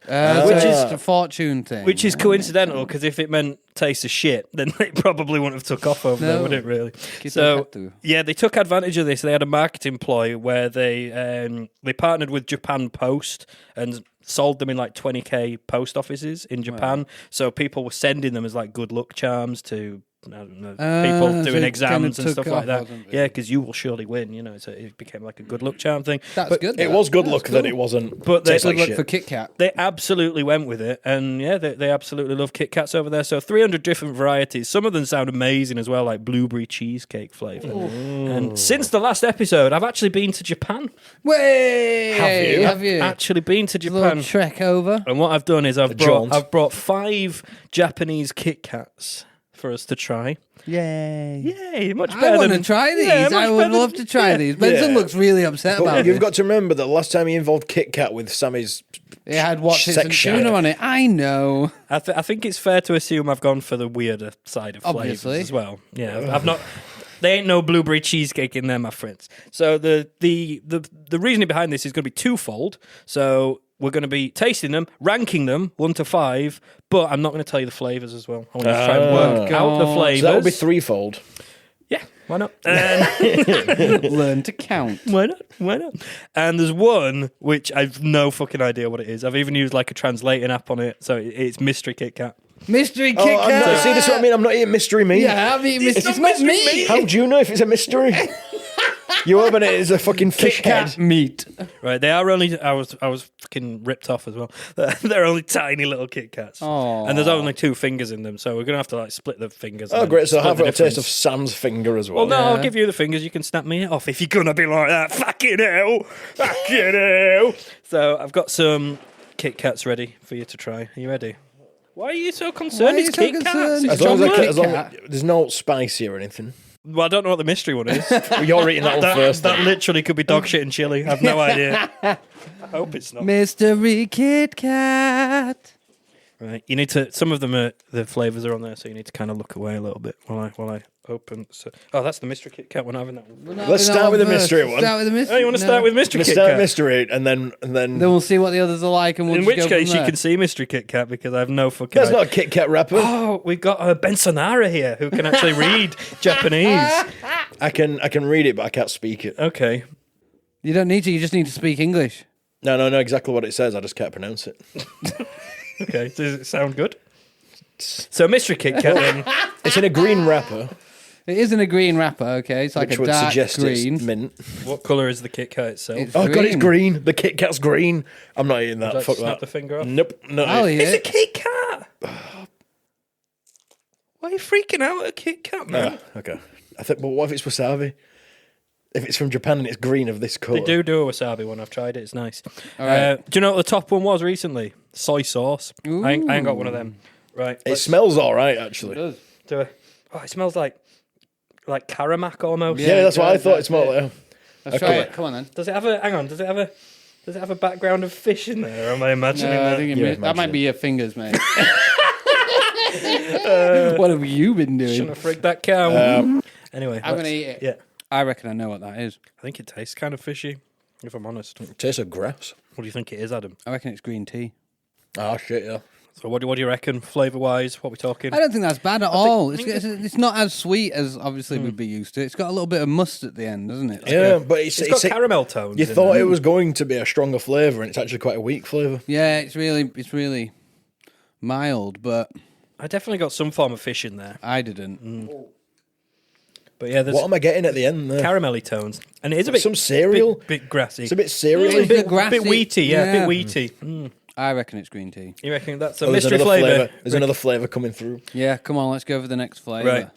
which is a fortune thing. Which is coincidental because if it meant taste of shit, then it probably wouldn't have took off over there, No. would it really? Kitokatsu. So yeah, they took advantage of this. They had a marketing ploy where they partnered with Japan Post and sold them in like 20k post offices in Japan. So people were sending them as like good luck charms to I don't know, people so doing it exams kinda and stuff took like off, that. wasn't it? Yeah, because you will surely win. You know, so it became like a good luck charm thing. That's good. It was good luck that it wasn't. But they- tastes like Good luck shit. for Kit Kat. They absolutely went with it, and yeah, they absolutely love Kit Kats over there. So 300 different varieties. Some of them sound amazing as well, like blueberry cheesecake flavour. And since the last episode, I've actually been to Japan. Way have you? Actually been to A little Japan. trek over. And what I've done is I've jaunt. brought 5 Japanese Kit Kats for us to try. Yay! Yay, much I better want to than... try these. Yeah, much I would better love than- to try these. Benson Yeah. looks really upset But about you've it. got to remember that last time he involved Kit Kat with Sammy's It had what's it and section. tuna on it. I know. I think it's fair to assume I've gone for the weirder side of flavors Obviously. as well. Yeah, I've not. There ain't no blueberry cheesecake in there, my friends. So the reasoning behind this is going to be twofold. So we're going to be tasting them, ranking them 1 to 5, but I'm not going to tell you the flavors as well. I want you to try and work out the flavors. So that would be threefold. Yeah, why not? And Learn to count. why not? Why not? And there's one which I've no fucking idea what it is. I've even used like a translating app on it, so it's Mystery Kit Kat. Mystery Kit Oh, I'm Kat. not, see, this is what I mean. I'm not eating mystery meat. Yeah, I mean, it's not me. How do you know if it's a mystery? You open it as a fucking fish Kit Kat head. meat. Right, they are only. I was fucking ripped off as well. They're only tiny little Kit Kats, Aw. and there's only 2 fingers in them, so we're gonna have to like split the fingers. Oh, and great. So split have the a taste of difference. Sam's finger as well. Well, no, Yeah. I'll give you the fingers. You can snap me off if you're gonna be like that. Fucking hell, fucking hell. So I've got some Kit Kats ready for you to try. Are you ready? Why are you so concerned? Why are It's you so Kit concerned? Kats. As long as, Chocolate as long Kit as there's no spicy or anything. Well, I don't know what the mystery one is. Well, you're eating that one first. That then. literally could be dog shit and chili. I've no idea. I hope it's not. Mystery Kit Kat. Right. You need to. Some of them are the flavors are on there, so you need to kind of look away a little bit while I open. So, that's the mystery Kit Kat. We're not having that one. Let's start with the mystery one. Start with the mystery. Oh, you want to start with mystery Let's Kit start Kat? mystery, and then Then we'll see what the others are like, and we'll In just which go case, from you there. can see mystery Kit Kat because I have no fucking. that's idea. not a Kit Kat wrapper. Oh, we've got a Bensonara here who can actually read Japanese. I can read it, but I can't speak it. Okay. You don't need to. You just need to speak English. No, I know exactly what it says. I just can't pronounce it. Okay. Does it sound good? So mystery Kit Kat then. It's in a green wrapper, It is in a green wrapper. Okay, it's like which a would dark suggest green. it's mint. What colour is the Kit Kat itself? It's Oh God, it's green. green. The Kit Kat's green. I'm not eating that. Like Fuck snap that. the finger off. Nope. No. I'll eat It's a it. Kit Kat. Why are you freaking out at a Kit Kat, man? Okay. I think. But what if it's wasabi? If it's from Japan and it's green of this colour. They do a wasabi one. I've tried it. It's nice. All right. Do you know what the top one was recently? Soy sauce. I ain't got one of them. Right. It smells all right, actually. does. do it. Oh, it smells like Karamak almost. Yeah, that's what I does, thought it that's smelled like. Let's try it. Come on then. Does it have a? Hang on. Does it have a background of fish in there? Or am I imagining No, I that? think You're that might imagining. be your fingers, mate. What have you been Shouldn't doing? have frigged that cow. Anyway, I'm let's- gonna eat it. Yeah, I reckon I know what that is. I think it tastes kind of fishy. If I'm honest, It tastes of grass. what do you think it is, Adam? I reckon it's green tea. Oh shit, yeah. So what do you reckon, flavour wise? What we talking? I don't think that's bad at all. It's not as sweet as obviously we'd be used to. It's got a little bit of must at the end, doesn't it? Yeah, but it's It's got caramel tones. You in thought there. it was going to be a stronger flavour, and it's actually quite a weak flavour. Yeah, it's really mild, but I definitely got some form of fish in there. I didn't. But yeah, there's What am I getting at the end there? caramelly tones, and it is a bit Some cereal. bit grassy. It's a bit cereal. It's a bit grassy. bit wheaty, yeah, a Yeah. bit wheaty. Mm. I reckon it's green tea. You reckon that's a There's mystery another flavour? There's another flavour coming through. Yeah, come on, let's go for the next flavour. Right.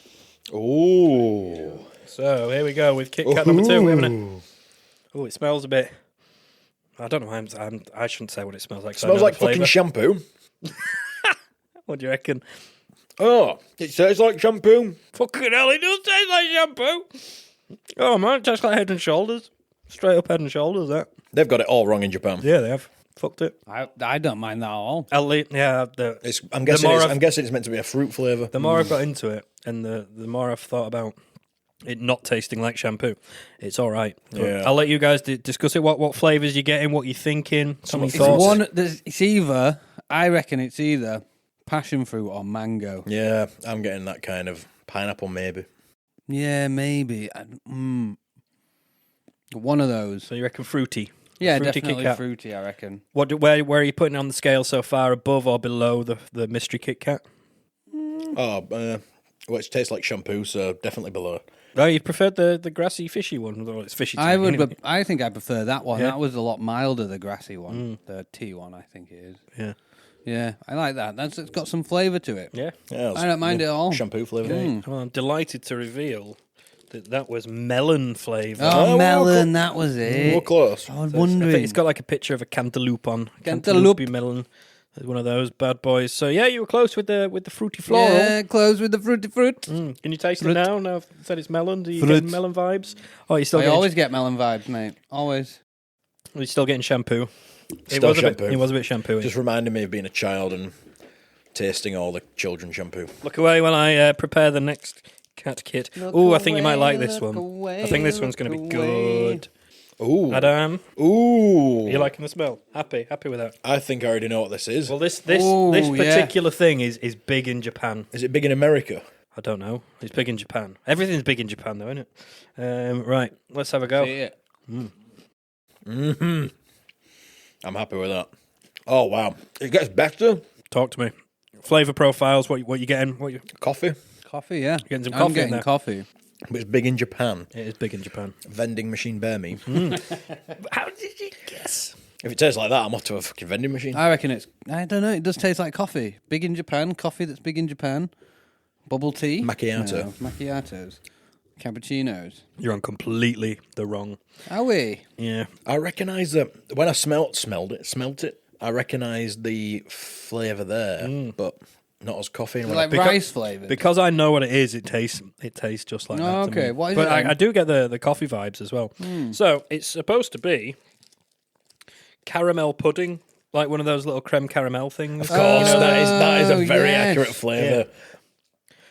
Ooh. So here we go with Kit Kat number 2. We haven't. Oh, it smells a bit. I don't know. I shouldn't say what it smells like. 'cause I Smells know like the fucking flavour. shampoo. What do you reckon? Oh, it tastes like shampoo. Fucking hell, it does taste like shampoo. Oh man, it tastes like Head and Shoulders. Straight up Head and Shoulders. That. They've got it all wrong in Japan. Yeah, they have. Fucked it. I don't mind that at all. Yeah. I'm guessing. more I'm guessing it's meant to be a fruit flavour. The more I've got into it, and the more I've thought about it not tasting like shampoo, it's all right. But Yeah. I'll let you guys discuss it. What flavours you're getting, what you're thinking, some It's thoughts. it's either, I reckon it's either passion fruit or mango. Yeah, I'm getting that kind of pineapple, maybe. Yeah, maybe. One of those. So you reckon fruity? Yeah, fruity Kit definitely Kat. fruity, I reckon. Where are you putting it on the scale so far? Above or below the mystery Kit Kat? Oh, well, it tastes like shampoo, so definitely below. Oh, you preferred the grassy, fishy one? Well, it's fishy. To I me would, anyway. but I think I prefer that one. Yeah. That was a lot milder, the grassy one. The tea one, I think it is. Yeah. Yeah, I like that. It's got some flavour to it. Yeah. Yeah, I don't mind it at all. Shampoo flavour. Well, I'm delighted to reveal that was melon flavour. Oh, Oh, melon, that was it. More close. I was I wondering. think it's got like a picture of a cantaloupe on. Cantaloupe. Melon. One of those bad boys. So yeah, you were close with the fruity floral. Yeah, close with the fruity fruit. Can you taste Fruit. it now? Now I've said it's melon. Do you Fruit. get melon vibes? Oh, you still I getting, always get melon vibes, mate. Always. you're still getting shampoo. Still shampoo. It was a bit shampoo. Just reminded me of being a child and tasting all the children's shampoo. Look away while I prepare the next cat kit. Oh, I think you might like this one. I think this one's going to be good. Ooh. Adam, Ooh. are you liking the smell? Happy with that? I think I already know what this is. Well, this Ooh, yeah. particular thing is big in Japan. Is it big in America? I don't know. It's big in Japan. Everything's big in Japan, though, isn't it? Right, let's have a go. See it. Mm-hmm. I'm happy with that. Oh, wow. It gets better. Talk to me. Flavor profiles. What you getting? What you Coffee. Coffee, yeah. getting? Some I'm coffee in getting there. coffee. But it's big in Japan. It is big in Japan. Vending machine bear me. How did you guess? If it tastes like that, I'm off to a fucking vending machine. I reckon I don't know, it does taste like coffee. Big in Japan, coffee that's big in Japan. Bubble tea. Macchiato. No, macchiatos. Cappuccinos. You're on completely the wrong. Are we? Yeah. I recognise that when I smelt it, I recognised the flavour there, but not as coffee. And when Like Because- rice flavour. Because I know what it is, it tastes just like that. Oh, to okay. me. What is but it then? I do get the coffee vibes as well. So it's supposed to be caramel pudding Like one of those little creme caramel things. Of course, that is a very yes. accurate flavour.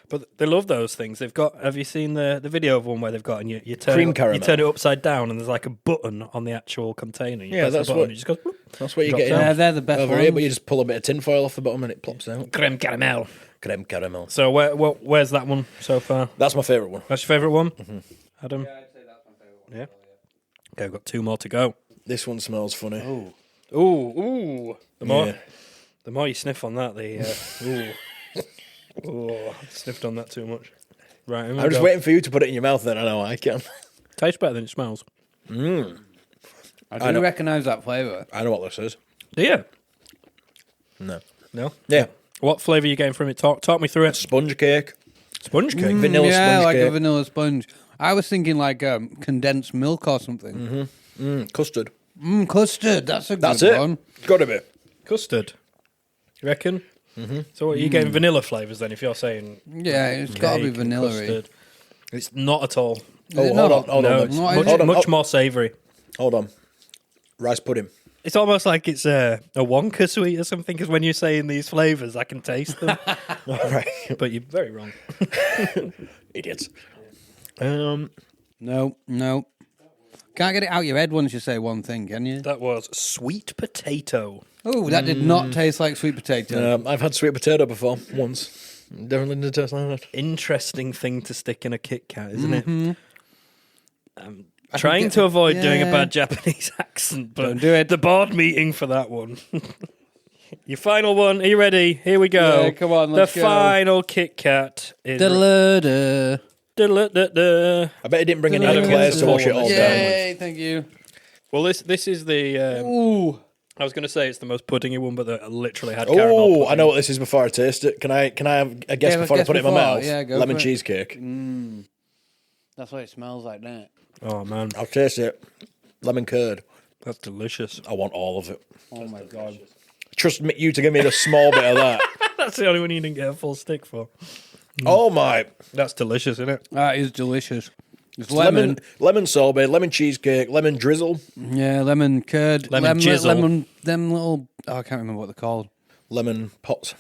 But they love those things. They've got. Have you seen the video of one where they've got and you turn Cream it, caramel. You turn it upside down and there's like a button on the actual container. You Yeah, press the that's button what- and it just goes. Whoop. That's what you Drops get down. Yeah, they're the best over ones. here, but you just pull a bit of tinfoil off the bottom and it plops out. Creme caramel. Creme caramel. So where's that one so far? That's my favourite one. That's your favourite one, Adam? Yeah, I'd say that's my favourite one. Yeah. Okay, we've got 2 more to go. This one smells funny. Ooh. Yeah. The more you sniff on that, I sniffed on that too much. Right, I'm just waiting for you to put it in your mouth, then I know I can. Tastes better than it smells. I I do know. recognise that flavour. I know what this is. Do you? No. No. Yeah. What flavour are you getting from it? Talk me through it. Sponge cake. Sponge cake. Vanilla yeah, sponge like cake. a vanilla sponge. I was thinking like condensed milk or something. Custard. Custard. That's a That's good it. one. Got to be. Custard. You reckon? So what, are you getting vanilla flavours then? If you're saying Yeah, it's got to be cake and vanilla-y. custard? It's not at all. Oh, it hold not? on. No, Hold it's on. What is much, it? much more savoury. Hold on. Rice pudding. It's almost like it's a Wonka sweet or something. Because when you're saying these flavours, I can taste them. All right. But you're very wrong. Idiots. No. Can't get it out your head once you say one thing, can you? That was sweet potato. Oh, that did not taste like sweet potato. I've had sweet potato before once. Definitely didn't taste like that. Interesting thing to stick in a Kit Kat, isn't it? I'm I trying think to avoid doing a yeah. bad Japanese accent, but Don't do it. the board meeting for that one. Your final one. Are you ready? Here we go. Yeah, come on, the let's go. final Kit Kat is. Da-da-da. Da-da-da-da. I bet he didn't bring any eclairs to wash it all down with. Yay, thank you. Well, this is the. Ooh. I was going to say it's the most puddingy one, but I literally had caramel. Oh, pudding. I know what this is before I taste it. Can I have a guess Yeah, before I guess put it in my before. mouth? Yeah, go Lemon for it. cheesecake. That's what it smells like, doesn't it? Oh man, I'll taste it. Lemon curd. that's delicious. I want all of it. Oh my god. Trust me, you to give me the small bit of that. That's the only one you didn't get a full stick for. Oh my. That's delicious, isn't it? That is delicious. It's Lemon sorbet, lemon cheesecake, lemon drizzle, Yeah, lemon curd. Lemon jizzle. Them little... Oh, I can't remember what they're called. lemon pots.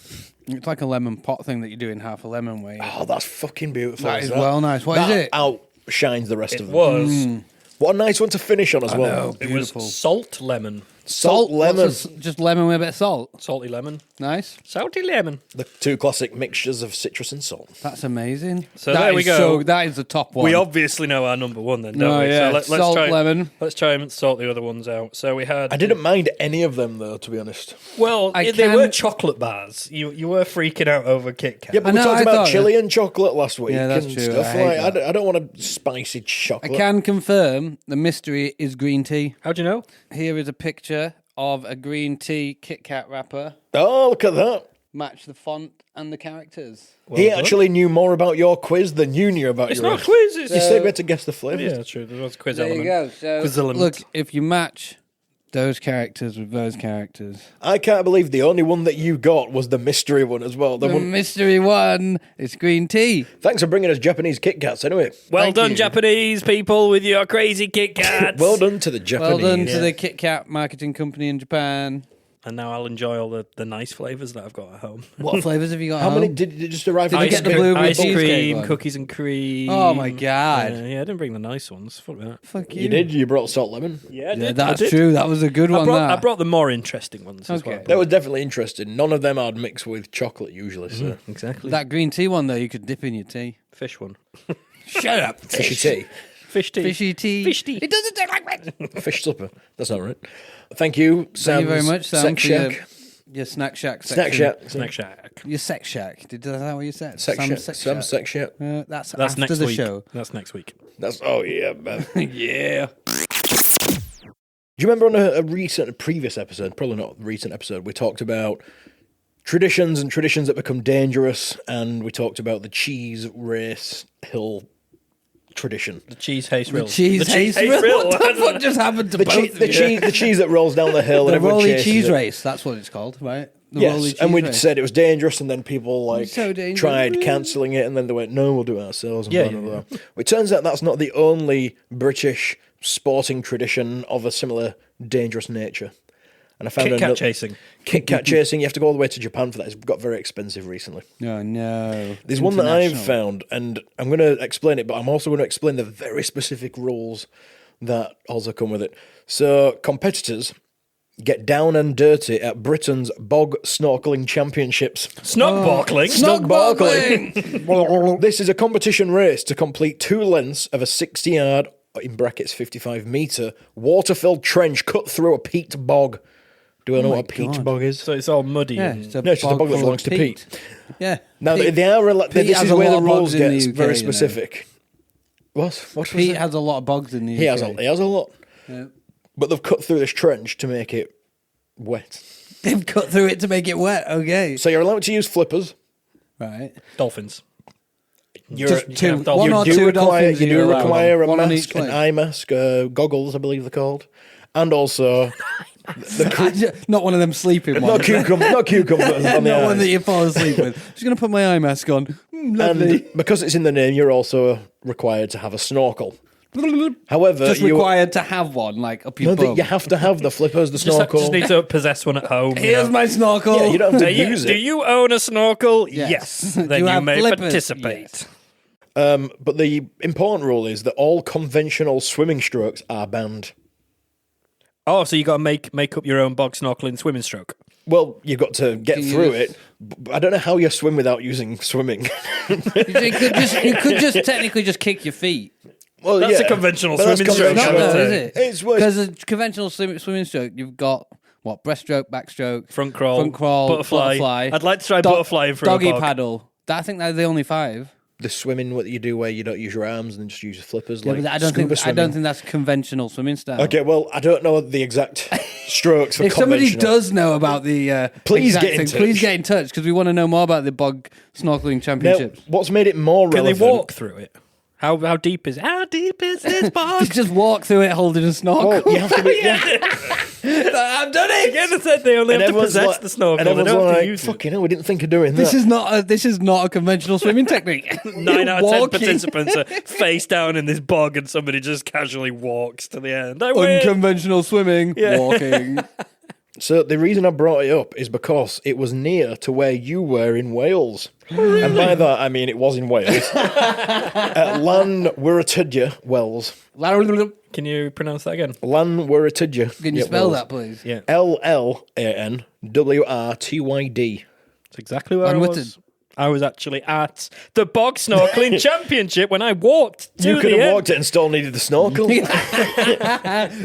It's like a lemon pot thing that you do in half a lemon way. Oh, that's fucking beautiful. That is well nice. What is that it? outshines the rest It of them. was. What a nice one to finish on as well. know. It Beautiful. was salt lemon. Salt, lemon. Just lemon with a bit of salt. Salty lemon. Nice. Salty lemon. The two classic mixtures of citrus and salt. That's amazing. So That there we is go. That is the top one. We obviously know our number one then, don't Oh, we? yeah. So let's Salt try, lemon. Let's try and sort the other ones out. So we had... I didn't mind any of them though, to be honest. Well, I they can- were chocolate bars. You were freaking out over Kit Kat. Yeah, but I we know, talked I about thought- chili and chocolate last week. Yeah, that's and true. Stuff. I hate Like, that. I don't want a spicy I chocolate. can confirm the mystery is green tea. How'd you know? Here is a picture of a green tea Kit Kat wrapper. Oh, look at that. Match the font and the characters. He done. actually knew more about your quiz than you knew about It's your not a quiz. It's You said we had to guess the flavours. yeah, true. There was a quiz There element. you go. So Quiz element. look, if you match those characters with those characters, I can't believe the only one that you got was the mystery one as well. The the one... mystery one is green tea. Thanks for bringing us Japanese Kit Kats anyway. Well Thank done, you. Japanese people, with your crazy Kit Kats. Well done to the Well Japanese. done to the Kit Kat marketing company in Japan. And now I'll enjoy all the nice flavours that I've got at home. What flavours have you got? How at many home? did you just arrive Did at? you get the blueberry ice cheesecake cream, one? cookies and cream. Oh my God. Yeah, I didn't bring the nice ones. Fuck that. Fuck You did? You brought salt lemon? Yeah, I Yeah, did. that's I did. true. That was a good one. I brought the more interesting ones as Okay. well. That was definitely interesting. None of them I'd mix with chocolate usually. So. Exactly. That green tea one though, you could dip in your tea. fish one. Shut up. Fishy tea. Fish tea. Fishy tea. Fish tea. It doesn't taste like that. Fish supper. That's not right. Thank you, Sam's Thank you very much, Sam, Sex for your, Shack. your snack shack Snack section. Shack. Snack shack. Your sex shack. Is that what you said? Sex Shack. Sam's Sam's Sex Shack. That's That's after next the week. show. That's next week. That's yeah, man. Yeah. Do you remember on a previous episode, probably not a recent episode, we talked about traditions and traditions that become dangerous, and we talked about the cheese race hill tradition. The cheese haste rill. Cheese haste rill. What the fuck just happened to both of you? The cheese that rolls down the hill and The everyone Rolly chases Cheese it. Race. That's what it's called, right? The Rolly Yes, Cheese and we'd Race. said it was dangerous, and then people like So dangerous. tried cancelling it, and then they went, "No, we'll do it ourselves." And Yeah, blah, blah, blah. Well, it turns out that's not the only British sporting tradition of a similar dangerous nature. And I found Kit Kat another- chasing. Kit Kat chasing. You have to go all the way to Japan for that. It's got very expensive recently. No. There's one that I've International. found, and I'm going to explain it, but I'm also going to explain the very specific rules that also come with it. So, competitors get down and dirty at Britain's Bog Snorkeling Championships. Snog-barkling. Snorkeling. This is a competition race to complete 2 lengths of a 60-yard, in brackets 55-metre, water-filled trench cut through a peat bog. Do I know what a peat God. bog is? So it's all muddy. Yeah, and- it's a No, it's just a bog that full of belongs to Pete. Yeah. Now, Pete, they are Pete this has is a where lot the of rules bogs in get the UK, very you know. specific. What was Pete it? has a lot of bogs in the He UK. has a lot. Yeah. But they've cut through this trench to make it wet. They've cut through it to make it wet. Okay. So you're allowed to use flippers. Right. Dolphins. Just you two. can have dolphins. One You or do two require, dolphins you you're do allowed require on. a One on mask, each an leg. eye mask, goggles, I believe they're called. And also, Not one of them sleeping ones. not cucumbers on the Not one that eyes. you fall asleep with. Just going to put my eye mask on. Lovely. And because it's in the name, you're also required to have a snorkel. However, Just required to have one, like up your bum. you have to have the flippers, the Just snorkel. need to possess one at home. you Here's know. my snorkel. Yeah, you don't have to Do you, use do it. you own a snorkel? Yes. Yes. Do Then you you have may flippers? participate. Yes. But the important rule is that all conventional swimming strokes are banned. Oh, so you got to make up your own bog snorkeling swimming stroke. Well, you've got to get Can you through just- it. I don't know how you swim without using swimming. You could just technically just kick your feet. Well, That's yeah, a conventional but that's swimming stroke. It's not conventional. though, say. is it? It's worse. Because a conventional swimming stroke, you've got what? Breaststroke, backstroke, Front crawl, butterfly. I'd like to try butterflying through a doggy bog. paddle. I think they're the only 5. The swimming what you do where you don't use your arms and just use your flippers. Yeah, like but I don't scuba think swimming. that's conventional swimming style. Okay, well, I don't know the exact strokes for If somebody conventional. does know about the Please exact get in thing, please touch. get in touch because we want to know more about the bog snorkeling Now, championships. what's made it more Can they relevant? walk through it? How deep is it? How deep is this bog? Just walk through it holding a snorkel. Well, you have to be. Yeah. I've done it. Again, I said they only And have to everyone's possess like- the snorkel. And They everyone's don't have to like, use it. "Fucking hell, we didn't think of doing This that." is not a conventional swimming technique. 9 out of 10 Walking. participants are face down in this bog and somebody just casually walks to the end. I win. Unconventional swimming, Yeah. walking. So the reason I brought it up is because it was near to where you were in Wales. And by that, I mean it was in Wales. At Llanwrwtydya Wells. Can you pronounce that again? Llanwrwtydya. Can you spell that, please? Yeah. Llanwrtyd. That's exactly where I Unwitted. was. I was actually at the Bog Snorkeling Championship when I walked to You could the have end. walked it and still needed the snorkel.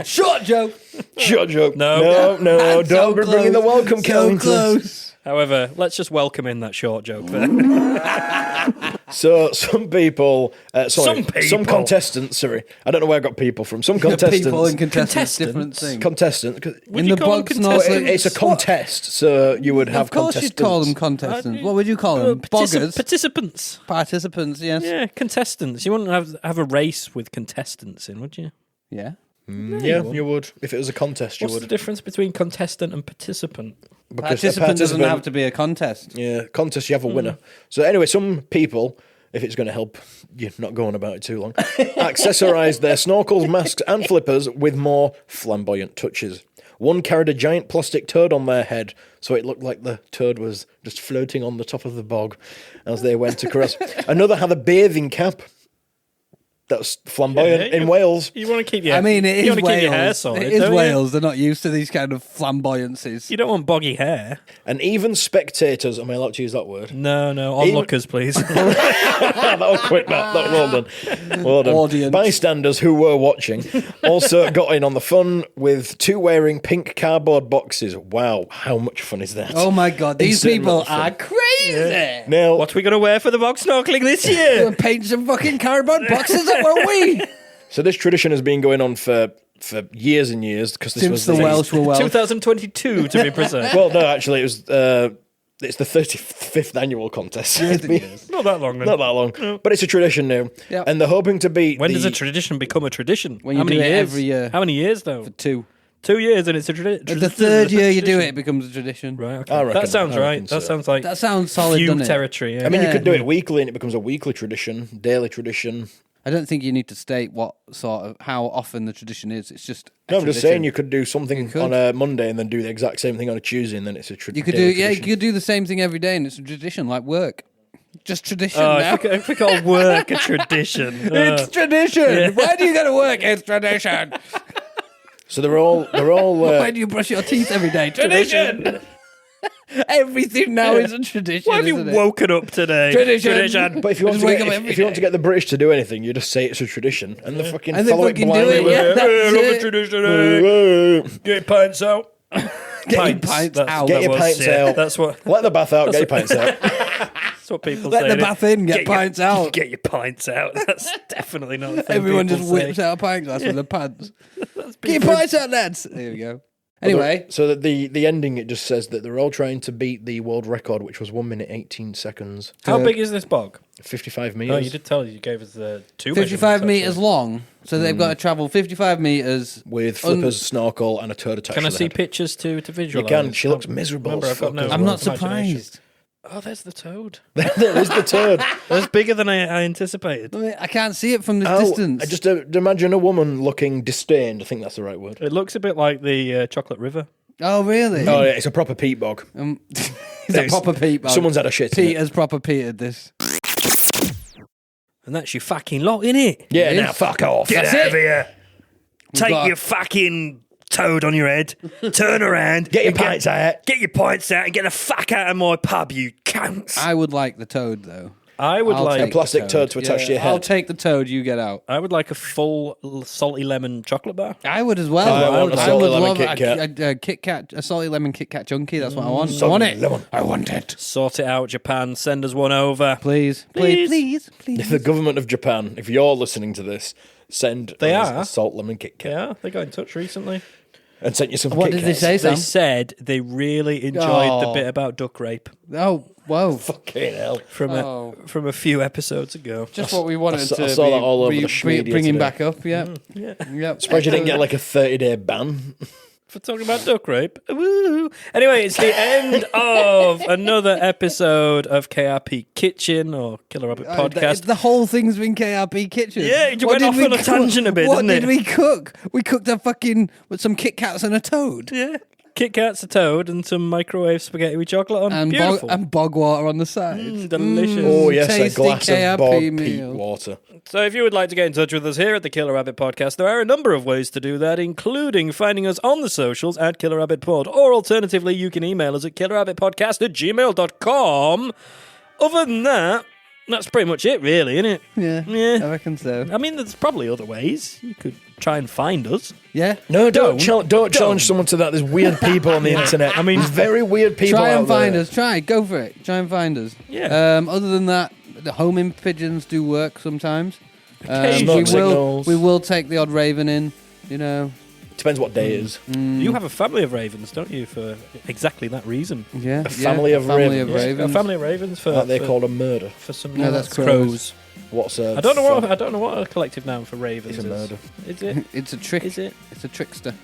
Short joke. Shut joke. No. No, So don't be bringing the close. welcome So count. close. However, let's just welcome in that short joke there. So some people, Some people. some contestants. Sorry, I don't know where I got people from. Some contestants, People and contestants, different Contestants? thing. contestant. 'cause- Would In you the call them bog well, snorkeling- it's a contest, so you would have Of course, you'd call them contestants. contestants. What would you call them? Boggers, Participants. participants. Yes. Yeah, contestants. You wouldn't have a race with contestants in, would you? Yeah. Yeah, you would. If it was a contest, you What's the would. difference between contestant and participant? Because a Participant doesn't have to be a contest. Yeah, contest, you have a winner. So anyway, some people, if it's going to help you not go on about it too long, accessorised their snorkels, masks and flippers with more flamboyant touches. One carried a giant plastic turd on their head, so it looked like the turd was just floating on the top of the bog as they went across. Another had a bathing cap. That's flamboyant Yeah, in Wales. You want to keep your I mean, it you is want to keep your hair Wales. solid, It is don't you? Wales. They're not used to these kind of flamboyancies. You don't want boggy hair. And even spectators, am I allowed to use that word? No, onlookers, please. That was quick, Matt. That well done. Well done. Audience. Bystanders who were watching also got in on the fun with 2 wearing pink cardboard boxes. Wow, how much fun is that? Oh my god, these Instant people fun. are crazy. Now, What are we going to wear for the bog snorkeling this year? Paint some fucking cardboard boxes up, won't we? so this tradition has been going on for years and years because this Since was the Welsh were Welsh. 2022, to be precise. Well, no, actually, it was. It's the 35th annual contest. Not that long, then. Not that long, but it's a tradition now, Yep. and they're hoping to beat. When the, does a tradition become a tradition? When How you many do it years? every year. How many years, though? 2. 2 years, and it's a tradition. The third year you do it, it becomes a tradition. Right, okay. I reckon- That sounds I right. reckon That so. sounds like That sounds solid, few doesn't it? territory. Yeah. I mean, you Yeah. could do it weekly, and it becomes a weekly tradition, daily tradition. I don't think you need to state what sort of how often the tradition is. It's just No, I'm just tradition. saying you could do something on a Monday and then do the exact same thing on a Tuesday, and then it's a You could tradition. you could do the same thing every day, and it's a tradition like work. Just tradition Oh, now. if we call work a tradition. It's tradition. Why do you go to work? It's tradition. So they're all. Why do you brush your teeth every day? Tradition. Everything now is a tradition. Why have you isn't it? woken up today? Tradition. But if you want Just to wake get, up if, every if you want to day. get the British to do anything, you just say it's a tradition, and they fucking And they follow fucking it do blindly. it. Yeah, that's love a it. tradition. Get your pints out. Get your pints out. Get your pints out. That's what. Let the bath out. Get your pints out. That's what people Let say. the bath in. Get pints out. Get your pints out. That's definitely not. A thing Everyone people just say. whips out a pint glass with their pants. Get people- your pints out, lads. There we go. Anyway, So that the ending, it just says that they're all trying to beat the world record, which was 1 minute 18 seconds, How big is this bog? 55 meters. Oh, you did tell us. You gave us the 2 55 measurements, meters actually. long. So they've got to travel 55 meters. with flippers, snorkel, and a turd attached. Can I to the see head. pictures to You visualize? can. She looks miserable. Remember, as I've got fuck no- as I'm well. not Imagination. surprised. Oh, there's the toad. There is the turd. That's bigger than I anticipated. I mean, I can't see it from this Oh, distance. I just imagine a woman looking disdained. I think that's the right word. It looks a bit like the Chocolate River. Oh, really? Oh, yeah, it's a proper peat bog. Is that proper Pete? bog? Someone's had a shit. in it. Peter's proper Petered this. And that's your fucking lot, innit? Yeah, It now is. fuck off. Get That's out it. of here. Take got- your fucking toad on your head. Turn around. Get your and pints out. Get your pints out and get the fuck out of my pub, you cunts. I would like the toad, though. I would I'll like take A plastic the turd to attach to your I'll head. take the toad. You get out. I would like a full salty lemon chocolate bar. I would as well. I want a salty would lemon love Kit Kat. a Kit Kat, a salty lemon Kit Kat chunky. That's what I want. I want it. lemon. I want it. Sort it out, Japan. Send us one over. Please, Please. please, please, please. The government of Japan, if you're listening to this, send They us are. a salt lemon Kit Kat Yeah, they got in touch recently. and sent you some What Kit did they Kats. say, They Sam? said they really enjoyed the Oh. bit about duck rape Oh, whoa. Fucking hell. from Oh. from a few episodes ago. Just what we wanted I to saw be that all over the schmedia bringing today. back up. Yeah, Yeah. yep. Surprised you didn't get like a 30-day ban. For talking about duck rape. Woo. Anyway, it's the end of another episode of KRP Kitchen or Killer Rabbit Podcast. The whole thing's been KRP Kitchen. Yeah, you What went did off we on a tangent a bit, What didn't did it? we cook? We cooked a fucking with some Kit Kats and a toad. Yeah. Kit Kat's a toad and some microwave spaghetti with chocolate on. And Beautiful. bog water on the side. delicious. Oh, yes, tasty a glass KRP of bog meal. peat water. So if you would like to get in touch with us here at the Killer Rabbit Podcast, there are a number of ways to do that, including finding us on the socials at Killer Rabbit Pod, or alternatively, you can email us at killerrabbitpodcast@gmail.com. Other than that, that's pretty much it, really, isn't it? Yeah, Yeah. I reckon so. I mean, there's probably other ways. You could try and find us. Yeah, No, don't challenge someone to that. There's weird people on the internet. I mean, very weird people try out and find there. us. Try, go for it. Try and find us. Yeah. Other than that, the homing pigeons do work sometimes. Occasionally. We will take the odd raven in. You know. Depends what day it is. You have a family of ravens, don't you, for exactly that reason? Yeah, A family of ravens. Yeah, a family of ravens for Aren't they for, called a murder? for some No, that's crows. What's a? I don't know what a collective noun for ravens It's a is. murder. Is it? It's a trick. Is it? It's a trickster.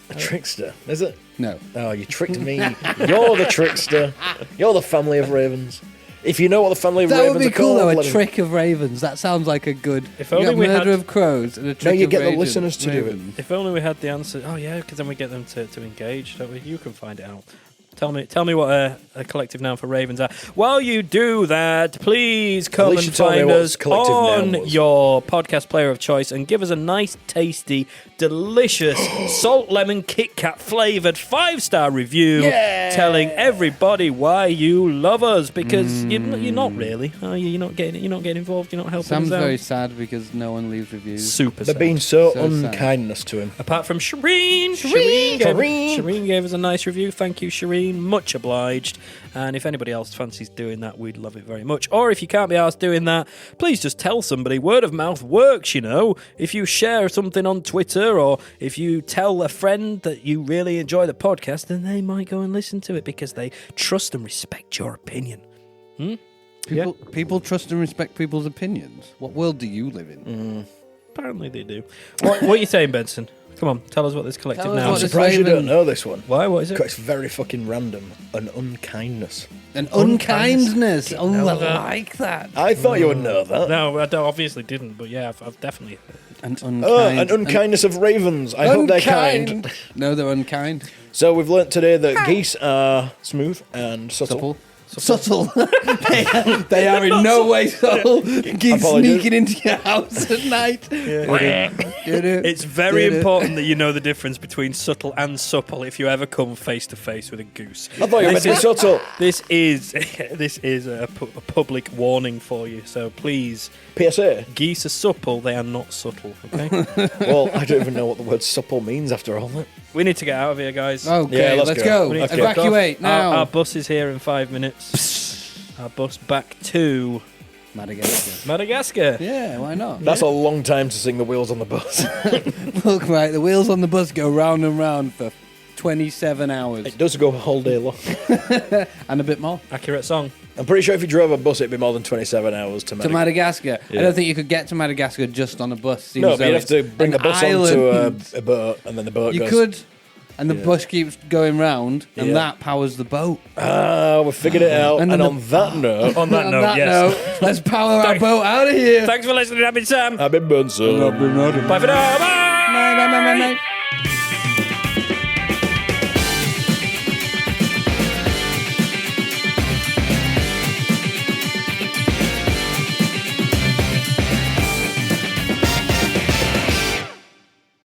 A trickster, is it? No. Oh, you tricked me. You're the trickster. You're the family of ravens. If you know what the family of That ravens would be are cool called, though. let A me- trick of ravens. That sounds like a good. If You only got we murder had- of crows and a trick you of get the ravens. listeners to do it. Ravens. If only we had the answer. Oh yeah, because then we get them to engage, don't we? You can find it out. Tell me what a collective noun for ravens are. While you do that, please come least and you tell me find what us collective on noun was. your podcast player of choice and give us a nice, tasty, delicious salt lemon Kit Kat flavored 5-star review, telling everybody why you love us. Because you're not really, are you? You're not getting involved. You're not helping Sam's us out. very sad because no one leaves reviews. Super. They're sad. being so So sad. unkindness to him. Apart from Shireen gave us a nice review. Thank you, Shireen. Much obliged. And if anybody else fancies doing that, we'd love it very much. Or if you can't be asked doing that, please just tell somebody. Word of mouth works, you know. If you share something on Twitter or if you tell a friend that you really enjoy the podcast, then they might go and listen to it because they trust and respect your opinion. People trust and respect people's opinions. What world do you live in? Apparently they do. What are you saying, Benson? Come on, tell us what this collective Tell us noun what I'm is. this- surprised you raven- don't know this one. Why? What is it? 'Cause it's very fucking random. An unkindness. An unkindness. Oh, I like that. I thought you would know that. No, I obviously didn't, but yeah, I've definitely. An Oh, an unkindness of ravens. I hope they're kind. No, they're unkind. So we've learnt today that geese are smooth and subtle. Subtle. they are in no way subtle. Geese Apologies. sneaking into your house at night. It's very important that you know the difference between subtle and supple if you ever come face to face with a goose. I thought you were meant to be subtle. This is a public warning for you. So please, PSA. geese are supple; they are not subtle. Okay. Well, I don't even know what the word supple means after all that. We need to get out of here, guys. Okay, Yeah, let's go. We need to Okay. kick off. Evacuate now. Our bus is here in 5 minutes. Our bus back to Madagascar. Madagascar. Yeah, why not? That's a long time to sing the wheels on the bus. Look, right, the wheels on the bus go round and round for 27 hours. It does go a whole day long. And a bit more. Accurate song. I'm pretty sure if you drove a bus, it'd be more than 27 hours to To Madagascar. Madagascar. Yeah. I don't think you could get to Madagascar just on a bus. Seems No, as but though you'd have to it's bring the an bus onto island. a boat, and then the boat You goes... could, and the Yeah. bus keeps going round, and Yeah. that powers the boat. Ah, we figured it out. And And, then on that note, On that On note, that yes. note, let's power our boat out of here. Thanks for listening. I've been Sam. I've been Benson. Bye for now. Bye. Bye, bye, bye, bye, bye.